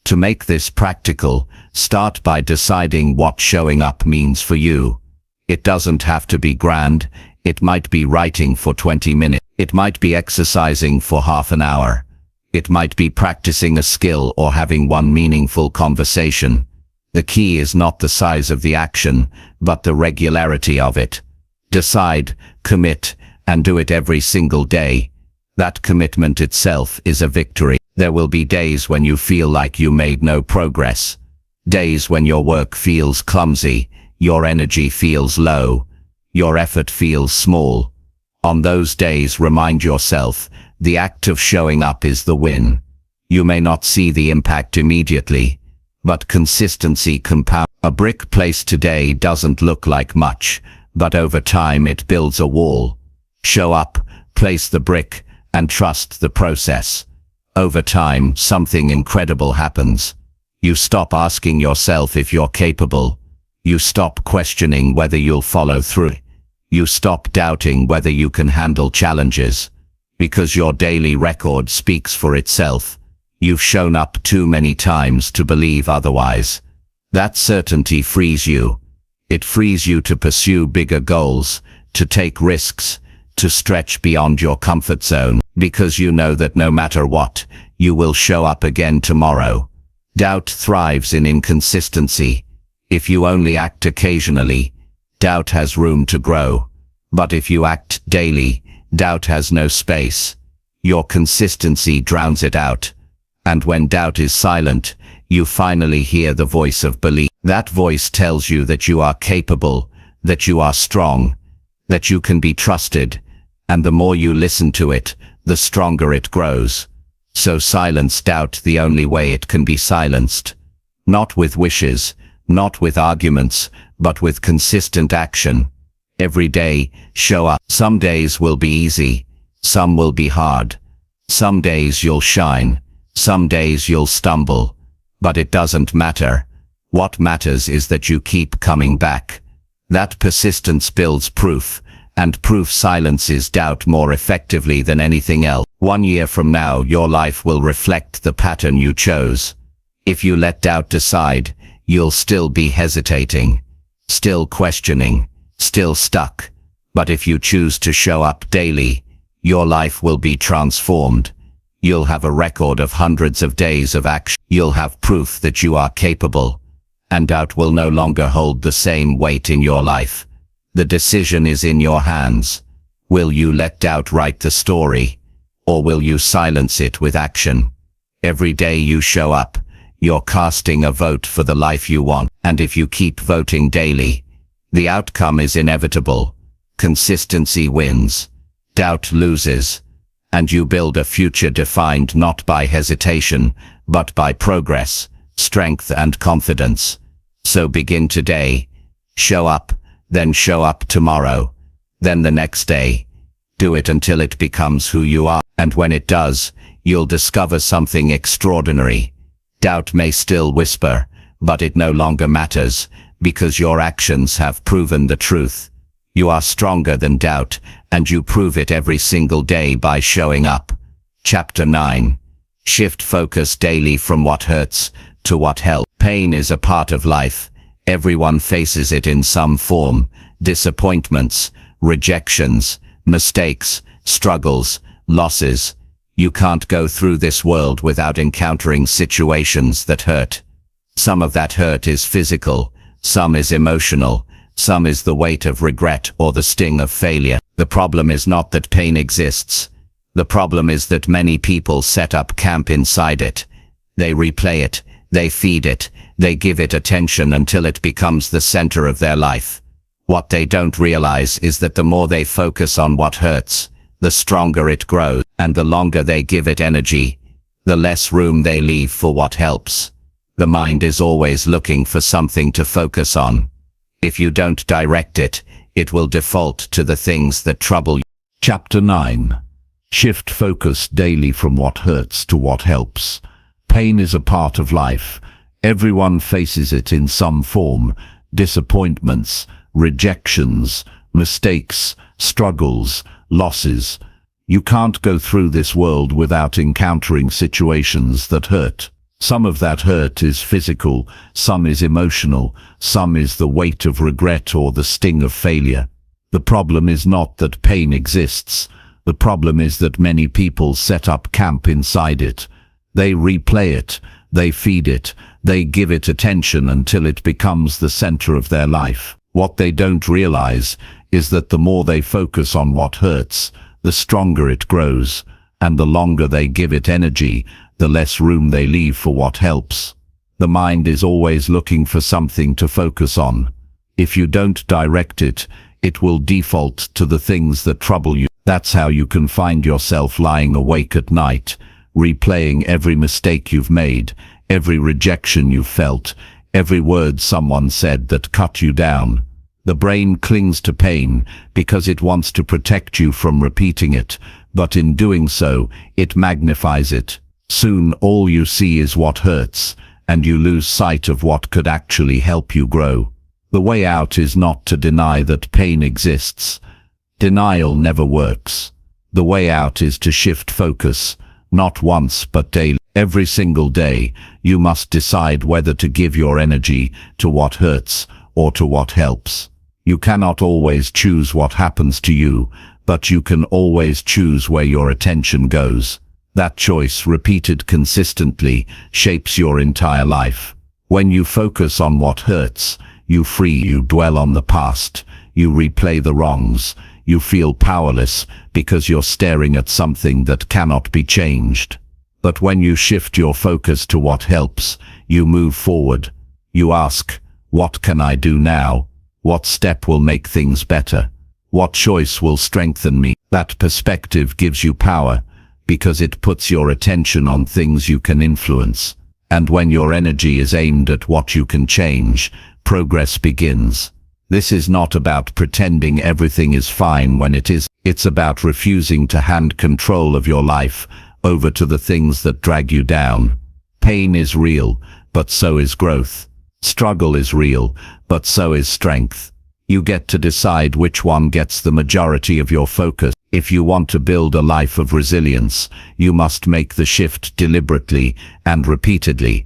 To make this practical, start by deciding what showing up means for you. It doesn't have to be grand. It might be writing for 20 minutes. It might be exercising for half an hour. It might be practicing a skill or having one meaningful conversation. The key is not the size of the action, but the regularity of it. Decide, commit, and do it every single day. That commitment itself is a victory. There will be days when you feel like you made no progress. Days when your work feels clumsy, your energy feels low, your effort feels small. On those days, remind yourself, the act of showing up is the win. You may not see the impact immediately, but consistency compounds. A brick placed today doesn't look like much, but over time it builds a wall. Show up, place the brick, and trust the process. Over time, something incredible happens. You stop asking yourself if you're capable. You stop questioning whether you'll follow through. You stop doubting whether you can handle challenges. Because your daily record speaks for itself. You've shown up too many times to believe otherwise. That certainty frees you. It frees you to pursue bigger goals, to take risks, to stretch beyond your comfort zone, because you know that no matter what, you will show up again tomorrow. Doubt thrives in inconsistency. If you only act occasionally, doubt has room to grow. But if you act daily, doubt has no space. Your consistency drowns it out. And when doubt is silent, you finally hear the voice of belief. That voice tells you that you are capable, that you are strong, that you can be trusted, and the more you listen to it, the stronger it grows. So silence doubt the only way it can be silenced. Not with wishes, not with arguments, but with consistent action. Every day, show up. Some days will be easy, some will be hard. Some days you'll shine, some days you'll stumble. But it doesn't matter. What matters is that you keep coming back. That persistence builds proof, and proof silences doubt more effectively than anything else. 1 year from now, your life will reflect the pattern you chose. If you let doubt decide, you'll still be hesitating, still questioning, still stuck. But if you choose to show up daily, your life will be transformed. You'll have a record of hundreds of days of action. You'll have proof that you are capable, and doubt will no longer hold the same weight in your life. The decision is in your hands. Will you let doubt write the story, or will you silence it with action? Every day you show up, you're casting a vote for the life you want. And if you keep voting daily, the outcome is inevitable. Consistency wins, doubt loses, and you build a future defined not by hesitation, but by progress, strength and confidence. So begin today. Show up, then show up tomorrow, then the next day. Do it until it becomes who you are. And when it does, you'll discover something extraordinary. Doubt may still whisper, but it no longer matters, because your actions have proven the truth. You are stronger than doubt, and you prove it every single day by showing up. Chapter 9. Shift focus daily from what hurts to what helps. Pain is a part of life. Everyone faces it in some form. Disappointments, rejections, mistakes, struggles, losses. You can't go through this world without encountering situations that hurt. Some of that hurt is physical, some is emotional, some is the weight of regret or the sting of failure. The problem is not that pain exists. The problem is that many people set up camp inside it. They replay it, they feed it, they give it attention until it becomes the center of their life. What they don't realize is that the more they focus on what hurts, the stronger it grows, and the longer they give it energy, the less room they leave for what helps. The mind is always looking for something to focus on. If you don't direct it, it will default to the things that trouble you. Chapter 9. Shift focus daily from what hurts to what helps. Pain is a part of life. Everyone faces it in some form. Disappointments, rejections, mistakes, struggles, losses. You can't go through this world without encountering situations that hurt. Some of that hurt is physical, some is emotional, some is the weight of regret or the sting of failure. The problem is not that pain exists. The problem is that many people set up camp inside it. They replay it, they feed it, they give it attention until it becomes the center of their life. What they don't realize is that the more they focus on what hurts, the stronger it grows, and the longer they give it energy, the less room they leave for what helps. The mind is always looking for something to focus on. If you don't direct it, it will default to the things that trouble you. That's how you can find yourself lying awake at night, replaying every mistake you've made, every rejection you've felt, every word someone said that cut you down. The brain clings to pain because it wants to protect you from repeating it, but in doing so, it magnifies it. Soon all you see is what hurts, and you lose sight of what could actually help you grow. The way out is not to deny that pain exists. Denial never works. The way out is to shift focus, not once but daily. Every single day, you must decide whether to give your energy to what hurts or to what helps. You cannot always choose what happens to you, but you can always choose where your attention goes. That choice, repeated consistently, shapes your entire life. When you focus on what hurts, you dwell on the past, you replay the wrongs, you feel powerless because you're staring at something that cannot be changed. But when you shift your focus to what helps, you move forward. You ask, what can I do now? What step will make things better? What choice will strengthen me? That perspective gives you power, because it puts your attention on things you can influence. And when your energy is aimed at what you can change, progress begins. This is not about pretending everything is fine when it is. It's about refusing to hand control of your life over to the things that drag you down. Pain is real, but so is growth. Struggle is real, but so is strength. You get to decide which one gets the majority of your focus. If you want to build a life of resilience, you must make the shift deliberately and repeatedly.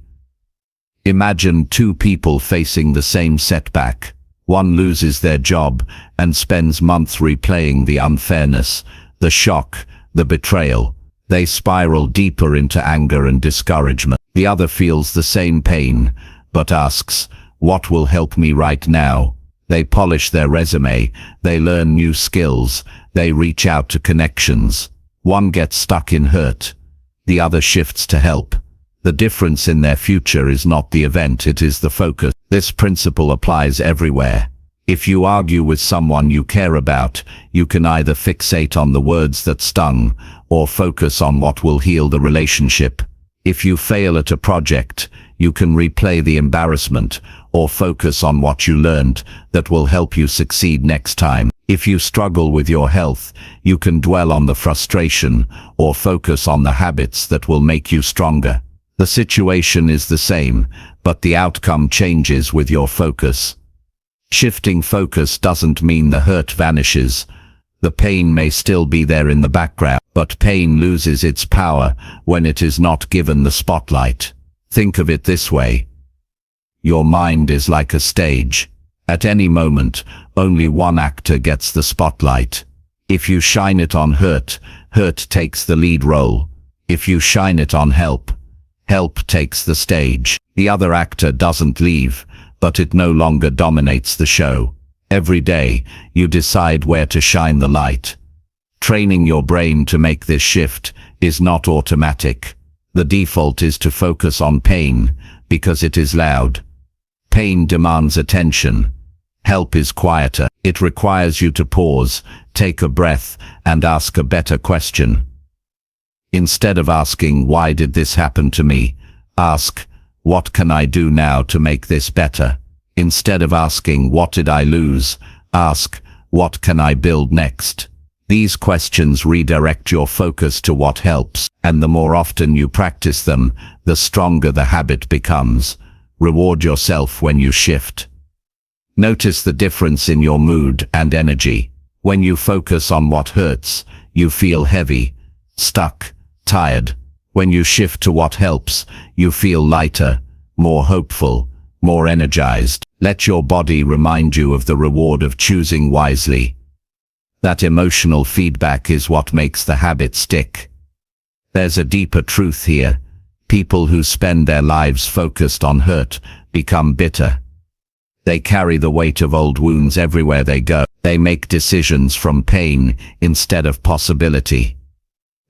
Imagine two people facing the same setback. One loses their job and spends months replaying the unfairness, the shock, the betrayal. They spiral deeper into anger and discouragement. The other feels the same pain, but asks, what will help me right now? They polish their resume, they learn new skills, they reach out to connections. One gets stuck in hurt, the other shifts to help. The difference in their future is not the event, it is the focus. This principle applies everywhere. If you argue with someone you care about, you can either fixate on the words that stung, or focus on what will heal the relationship. If you fail at a project, you can replay the embarrassment, or focus on what you learned that will help you succeed next time. If you struggle with your health, you can dwell on the frustration, or focus on the habits that will make you stronger. The situation is the same, but the outcome changes with your focus. Shifting focus doesn't mean the hurt vanishes. The pain may still be there in the background, but pain loses its power when it is not given the spotlight. Think of it this way. Your mind is like a stage. At any moment, only one actor gets the spotlight. If you shine it on hurt, hurt takes the lead role. If you shine it on help, help takes the stage. The other actor doesn't leave, but it no longer dominates the show. Every day, you decide where to shine the light. Training your brain to make this shift is not automatic. The default is to focus on pain, because it is loud. Pain demands attention. Help is quieter. It requires you to pause, take a breath, and ask a better question. Instead of asking, why did this happen to me? Ask, what can I do now to make this better? Instead of asking, what did I lose? Ask, what can I build next? These questions redirect your focus to what helps, and the more often you practice them, the stronger the habit becomes. Reward yourself when you shift. Notice the difference in your mood and energy. When you focus on what hurts, you feel heavy, stuck, tired. When you shift to what helps, you feel lighter, more hopeful, more energized. Let your body remind you of the reward of choosing wisely. That emotional feedback is what makes the habit stick. There's a deeper truth here. People who spend their lives focused on hurt become bitter. They carry the weight of old wounds everywhere they go. They make decisions from pain instead of possibility.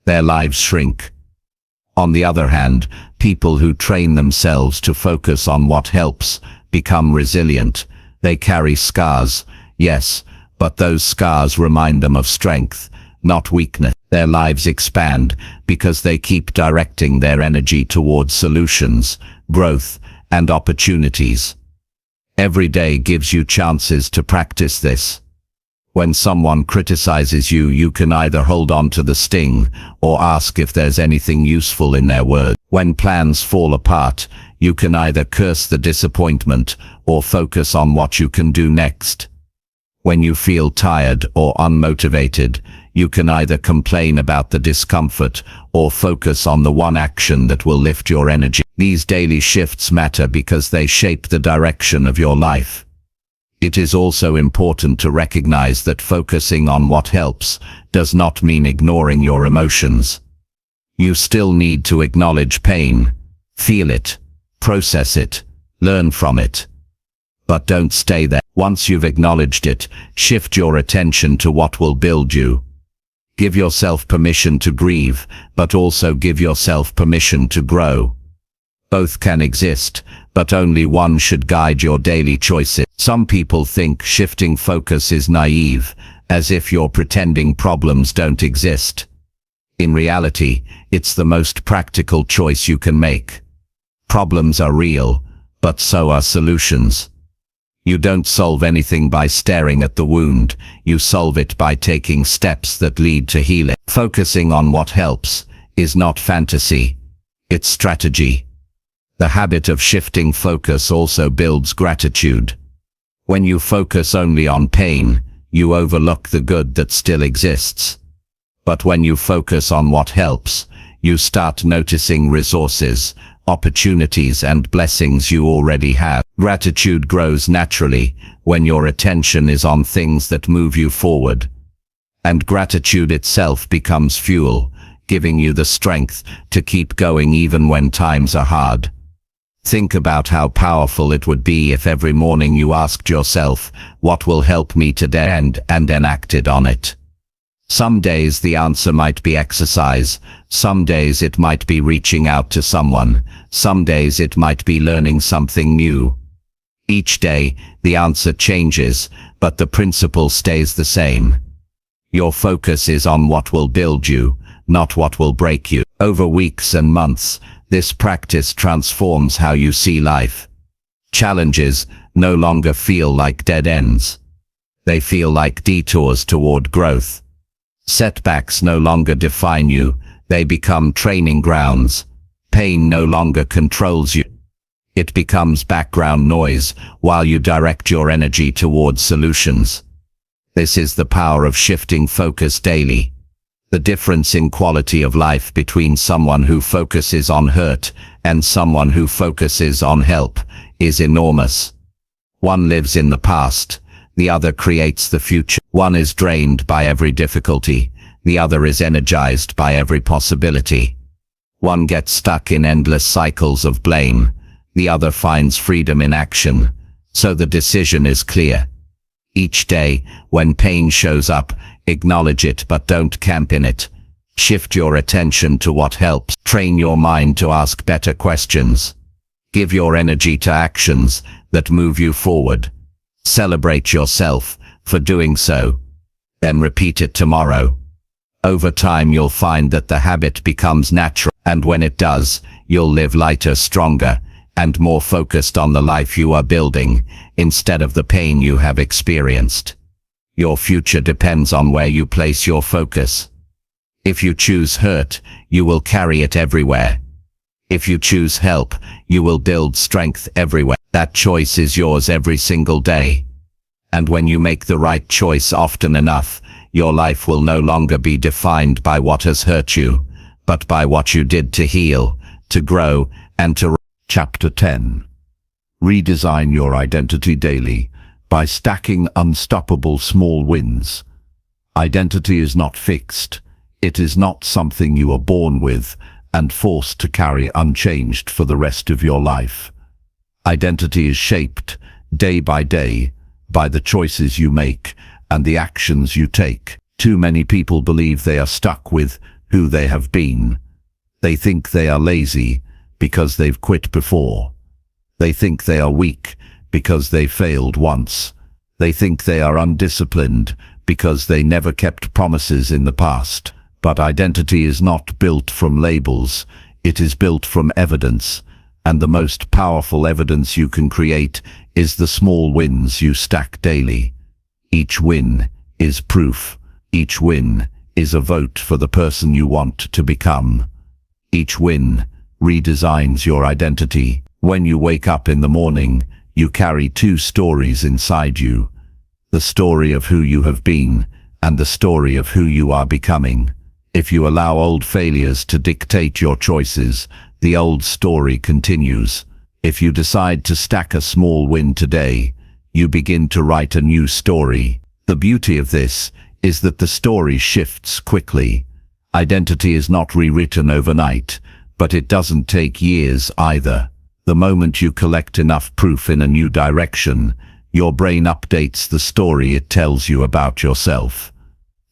Their lives shrink. On the other hand, people who train themselves to focus on what helps become resilient. They carry scars, yes, but those scars remind them of strength, not weakness. Their lives expand because they keep directing their energy towards solutions, growth, and opportunities. Every day gives you chances to practice this. When someone criticizes you, you can either hold on to the sting or ask if there's anything useful in their words. When plans fall apart, you can either curse the disappointment or focus on what you can do next. When you feel tired or unmotivated, you can either complain about the discomfort or focus on the one action that will lift your energy. These daily shifts matter because they shape the direction of your life. It is also important to recognize that focusing on what helps does not mean ignoring your emotions. You still need to acknowledge pain, feel it, process it, learn from it. But don't stay there. Once you've acknowledged it, shift your attention to what will build you. Give yourself permission to grieve, but also give yourself permission to grow. Both can exist, but only one should guide your daily choices. Some people think shifting focus is naive, as if you're pretending problems don't exist. In reality, it's the most practical choice you can make. Problems are real, but so are solutions. You don't solve anything by staring at the wound, you solve it by taking steps that lead to healing. Focusing on what helps is not fantasy, it's strategy. The habit of shifting focus also builds gratitude. When you focus only on pain, you overlook the good that still exists. But when you focus on what helps, you start noticing resources, opportunities and blessings you already have. Gratitude grows naturally when your attention is on things that move you forward. And gratitude itself becomes fuel, giving you the strength to keep going even when times are hard. Think about how powerful it would be if every morning you asked yourself, what will help me today, and then acted on it. Some days the answer might be exercise, some days it might be reaching out to someone, some days it might be learning something new. Each day, the answer changes, but the principle stays the same. Your focus is on what will build you, not what will break you. Over weeks and months, this practice transforms how you see life. Challenges no longer feel like dead ends. They feel like detours toward growth. Setbacks no longer define you, they become training grounds. Pain no longer controls you. It becomes background noise while you direct your energy towards solutions. This is the power of shifting focus daily. The difference in quality of life between someone who focuses on hurt and someone who focuses on help is enormous. One lives in the past, the other creates the future. One is drained by every difficulty, the other is energized by every possibility. One gets stuck in endless cycles of blame, the other finds freedom in action. So the decision is clear. Each day, when pain shows up, acknowledge it but don't camp in it. Shift your attention to what helps. Train your mind to ask better questions. Give your energy to actions that move you forward. Celebrate yourself for doing so. Then repeat it tomorrow. Over time you'll find that the habit becomes natural, and when it does, you'll live lighter, stronger, and more focused on the life you are building, instead of the pain you have experienced. Your future depends on where you place your focus. If you choose hurt, you will carry it everywhere. If you choose help, you will build strength everywhere. That choice is yours every single day. And when you make the right choice often enough, your life will no longer be defined by what has hurt you, but by what you did to heal, to grow, and to... Chapter 10. Redesign your identity daily by stacking unstoppable small wins. Identity is not fixed. It is not something you are born with and forced to carry unchanged for the rest of your life. Identity is shaped, day by day, by the choices you make and the actions you take. Too many people believe they are stuck with who they have been. They think they are lazy because they've quit before. They think they are weak because they failed once. They think they are undisciplined because they never kept promises in the past. But identity is not built from labels. It is built from evidence. And the most powerful evidence you can create is the small wins you stack daily. Each win is proof. Each win is a vote for the person you want to become. Each win redesigns your identity. When you wake up in the morning, you carry two stories inside you. The story of who you have been and the story of who you are becoming. If you allow old failures to dictate your choices, the old story continues. If you decide to stack a small win today, you begin to write a new story. The beauty of this is that the story shifts quickly. Identity is not rewritten overnight, but it doesn't take years either. The moment you collect enough proof in a new direction, your brain updates the story it tells you about yourself.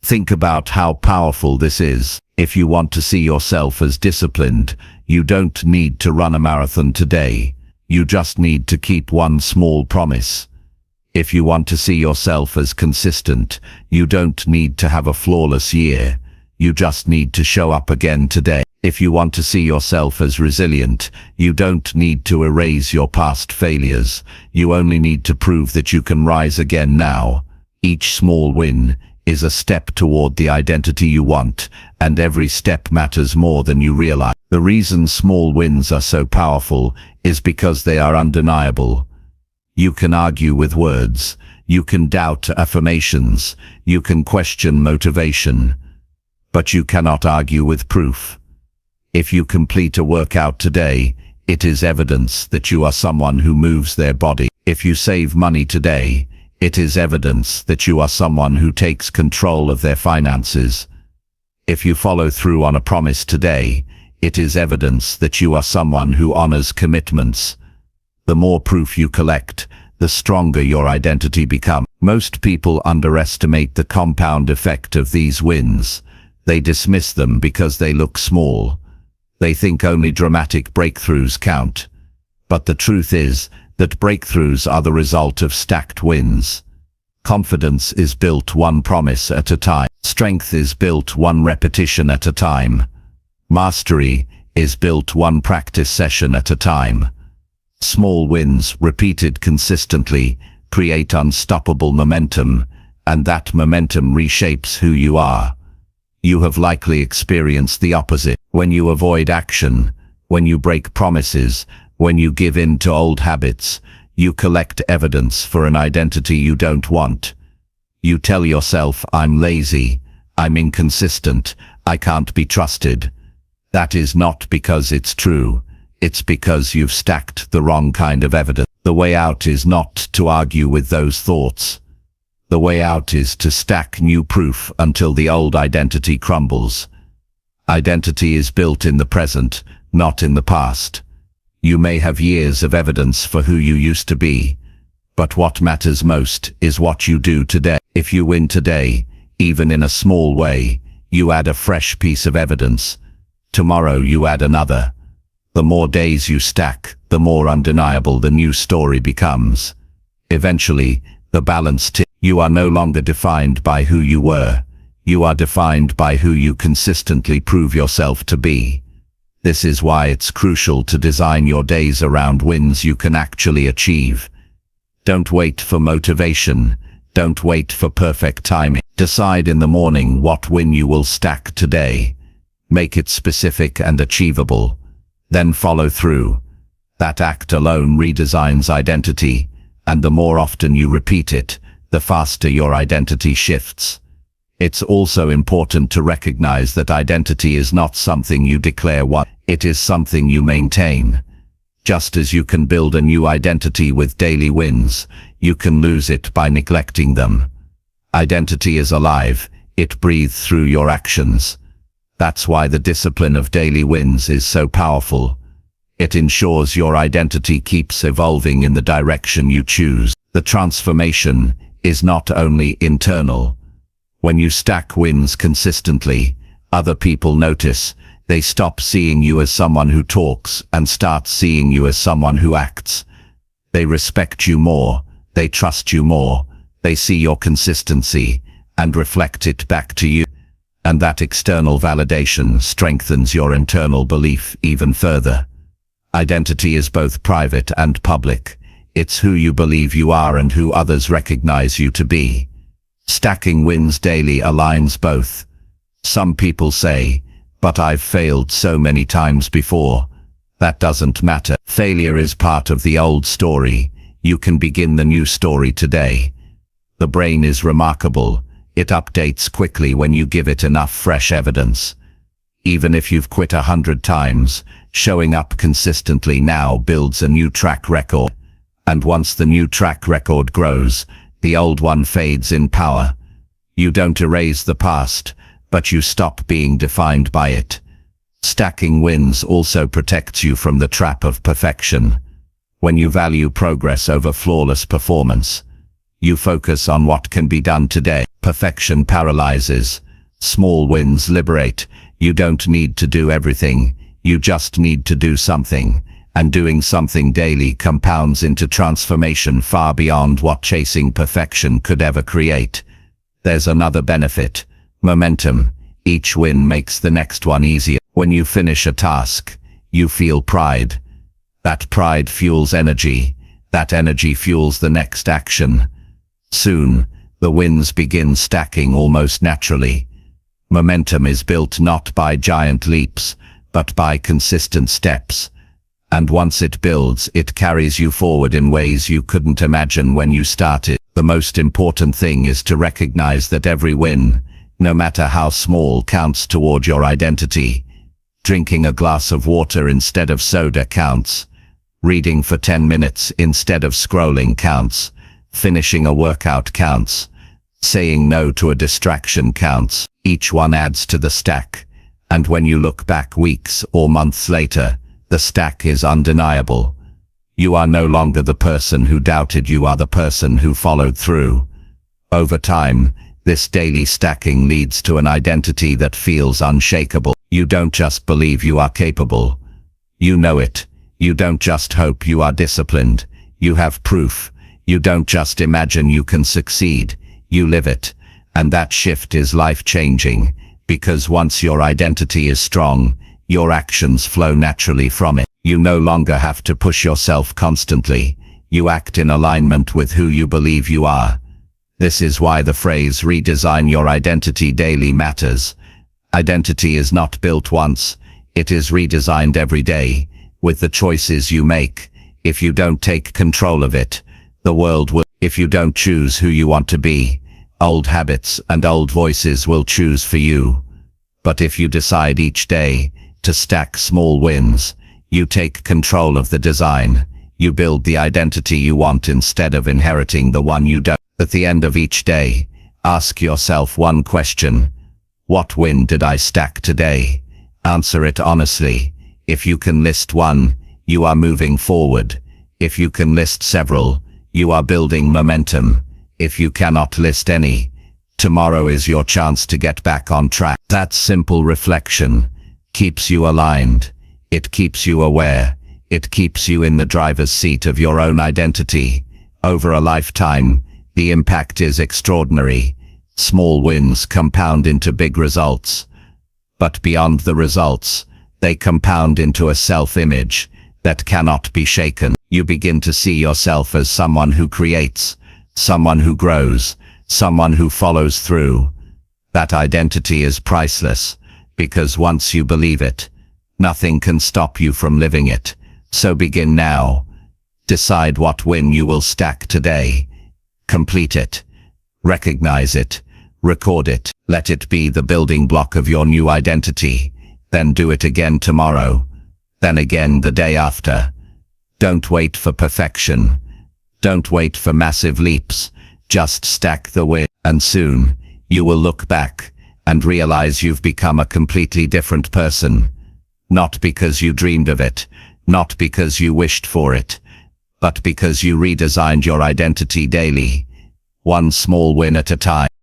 Think about how powerful this is. If you want to see yourself as disciplined, you don't need to run a marathon today. You just need to keep one small promise. If you want to see yourself as consistent, you don't need to have a flawless year. You just need to show up again today. If you want to see yourself as resilient, you don't need to erase your past failures. You only need to prove that you can rise again now. Each small win is a step toward the identity you want, and every step matters more than you realize. The reason small wins are so powerful is because they are undeniable. You can argue with words, you can doubt affirmations, you can question motivation, but you cannot argue with proof. If you complete a workout today, it is evidence that you are someone who moves their body. If you save money today, it is evidence that you are someone who takes control of their finances. If you follow through on a promise today, it is evidence that you are someone who honors commitments. The more proof you collect, the stronger your identity becomes. Most people underestimate the compound effect of these wins. They dismiss them because they look small. They think only dramatic breakthroughs count. But the truth is that breakthroughs are the result of stacked wins. Confidence is built one promise at a time. Strength is built one repetition at a time. Mastery is built one practice session at a time. Small wins, repeated consistently, create unstoppable momentum, and that momentum reshapes who you are. You have likely experienced the opposite. When you avoid action, when you break promises, when you give in to old habits, you collect evidence for an identity you don't want. You tell yourself, I'm lazy, I'm inconsistent, I can't be trusted. That is not because it's true. It's because you've stacked the wrong kind of evidence. The way out is not to argue with those thoughts. The way out is to stack new proof until the old identity crumbles. Identity is built in the present, not in the past. You may have years of evidence for who you used to be, but what matters most is what you do today. If you win today, even in a small way, you add a fresh piece of evidence. Tomorrow you add another. The more days you stack, the more undeniable the new story becomes. Eventually, the balance tips. You are no longer defined by who you were. You are defined by who you consistently prove yourself to be. This is why it's crucial to design your days around wins you can actually achieve. Don't wait for motivation. Don't wait for perfect timing. Decide in the morning what win you will stack today. Make it specific and achievable. Then follow through. That act alone redesigns identity, and the more often you repeat it, the faster your identity shifts. It's also important to recognize that identity is not something you declare it is something you maintain. Just as you can build a new identity with daily wins, you can lose it by neglecting them. Identity is alive, it breathes through your actions. That's why the discipline of daily wins is so powerful. It ensures your identity keeps evolving in the direction you choose. The transformation is not only internal. When you stack wins consistently, other people notice. They stop seeing you as someone who talks and start seeing you as someone who acts. They respect you more, they trust you more, they see your consistency and reflect it back to you. And that external validation strengthens your internal belief even further. Identity is both private and public. It's who you believe you are and who others recognize you to be. Stacking wins daily aligns both. Some people say, "But I've failed so many times before." That doesn't matter. Failure is part of the old story. You can begin the new story today. The brain is remarkable. It updates quickly when you give it enough fresh evidence. Even if you've quit 100 times, showing up consistently now builds a new track record. And once the new track record grows, the old one fades in power. You don't erase the past, but you stop being defined by it. Stacking wins also protects you from the trap of perfection. When you value progress over flawless performance, you focus on what can be done today. Perfection paralyzes. Small wins liberate. You don't need to do everything. You just need to do something. And doing something daily compounds into transformation far beyond what chasing perfection could ever create. There's another benefit. Momentum. Each win makes the next one easier. When you finish a task, you feel pride. That pride fuels energy. That energy fuels the next action. Soon, the wins begin stacking almost naturally. Momentum is built not by giant leaps, but by consistent steps. And once it builds, it carries you forward in ways you couldn't imagine when you started. The most important thing is to recognize that every win, no matter how small, counts toward your identity. Drinking a glass of water instead of soda counts. Reading for 10 minutes instead of scrolling counts. Finishing a workout counts. Saying no to a distraction counts. Each one adds to the stack. And when you look back weeks or months later, the stack is undeniable. You are no longer the person who doubted, you are the person who followed through. Over time, this daily stacking leads to an identity that feels unshakable. You don't just believe you are capable. You know it. You don't just hope you are disciplined. You have proof. You don't just imagine you can succeed. You live it. And that shift is life-changing, because once your identity is strong, your actions flow naturally from it. You no longer have to push yourself constantly. You act in alignment with who you believe you are. This is why the phrase "redesign your identity daily" matters. Identity is not built once. It is redesigned every day, with the choices you make. If you don't take control of it, the world will. If you don't choose who you want to be, old habits and old voices will choose for you. But if you decide each day to stack small wins, you take control of the design. You build the identity you want instead of inheriting the one you don't. At the end of each day, ask yourself one question. What win did I stack today? Answer it honestly. If you can list one, you are moving forward. If you can list several, you are building momentum. If you cannot list any, tomorrow is your chance to get back on track. That simple reflection keeps you aligned. It keeps you aware. It keeps you in the driver's seat of your own identity. Over a lifetime, the impact is extraordinary. Small wins compound into big results. But beyond the results, they compound into a self-image that cannot be shaken. You begin to see yourself as someone who creates, someone who grows, someone who follows through. That identity is priceless, because once you believe it, nothing can stop you from living it. So begin now. Decide what win you will stack today. Complete it. Recognize it. Record it. Let it be the building block of your new identity. Then do it again tomorrow. Then again the day after. Don't wait for perfection. Don't wait for massive leaps. Just stack the wins, and soon you will look back and realize you've become a completely different person. Not because you dreamed of it, not because you wished for it, but because you redesigned your identity daily, one small win at a time.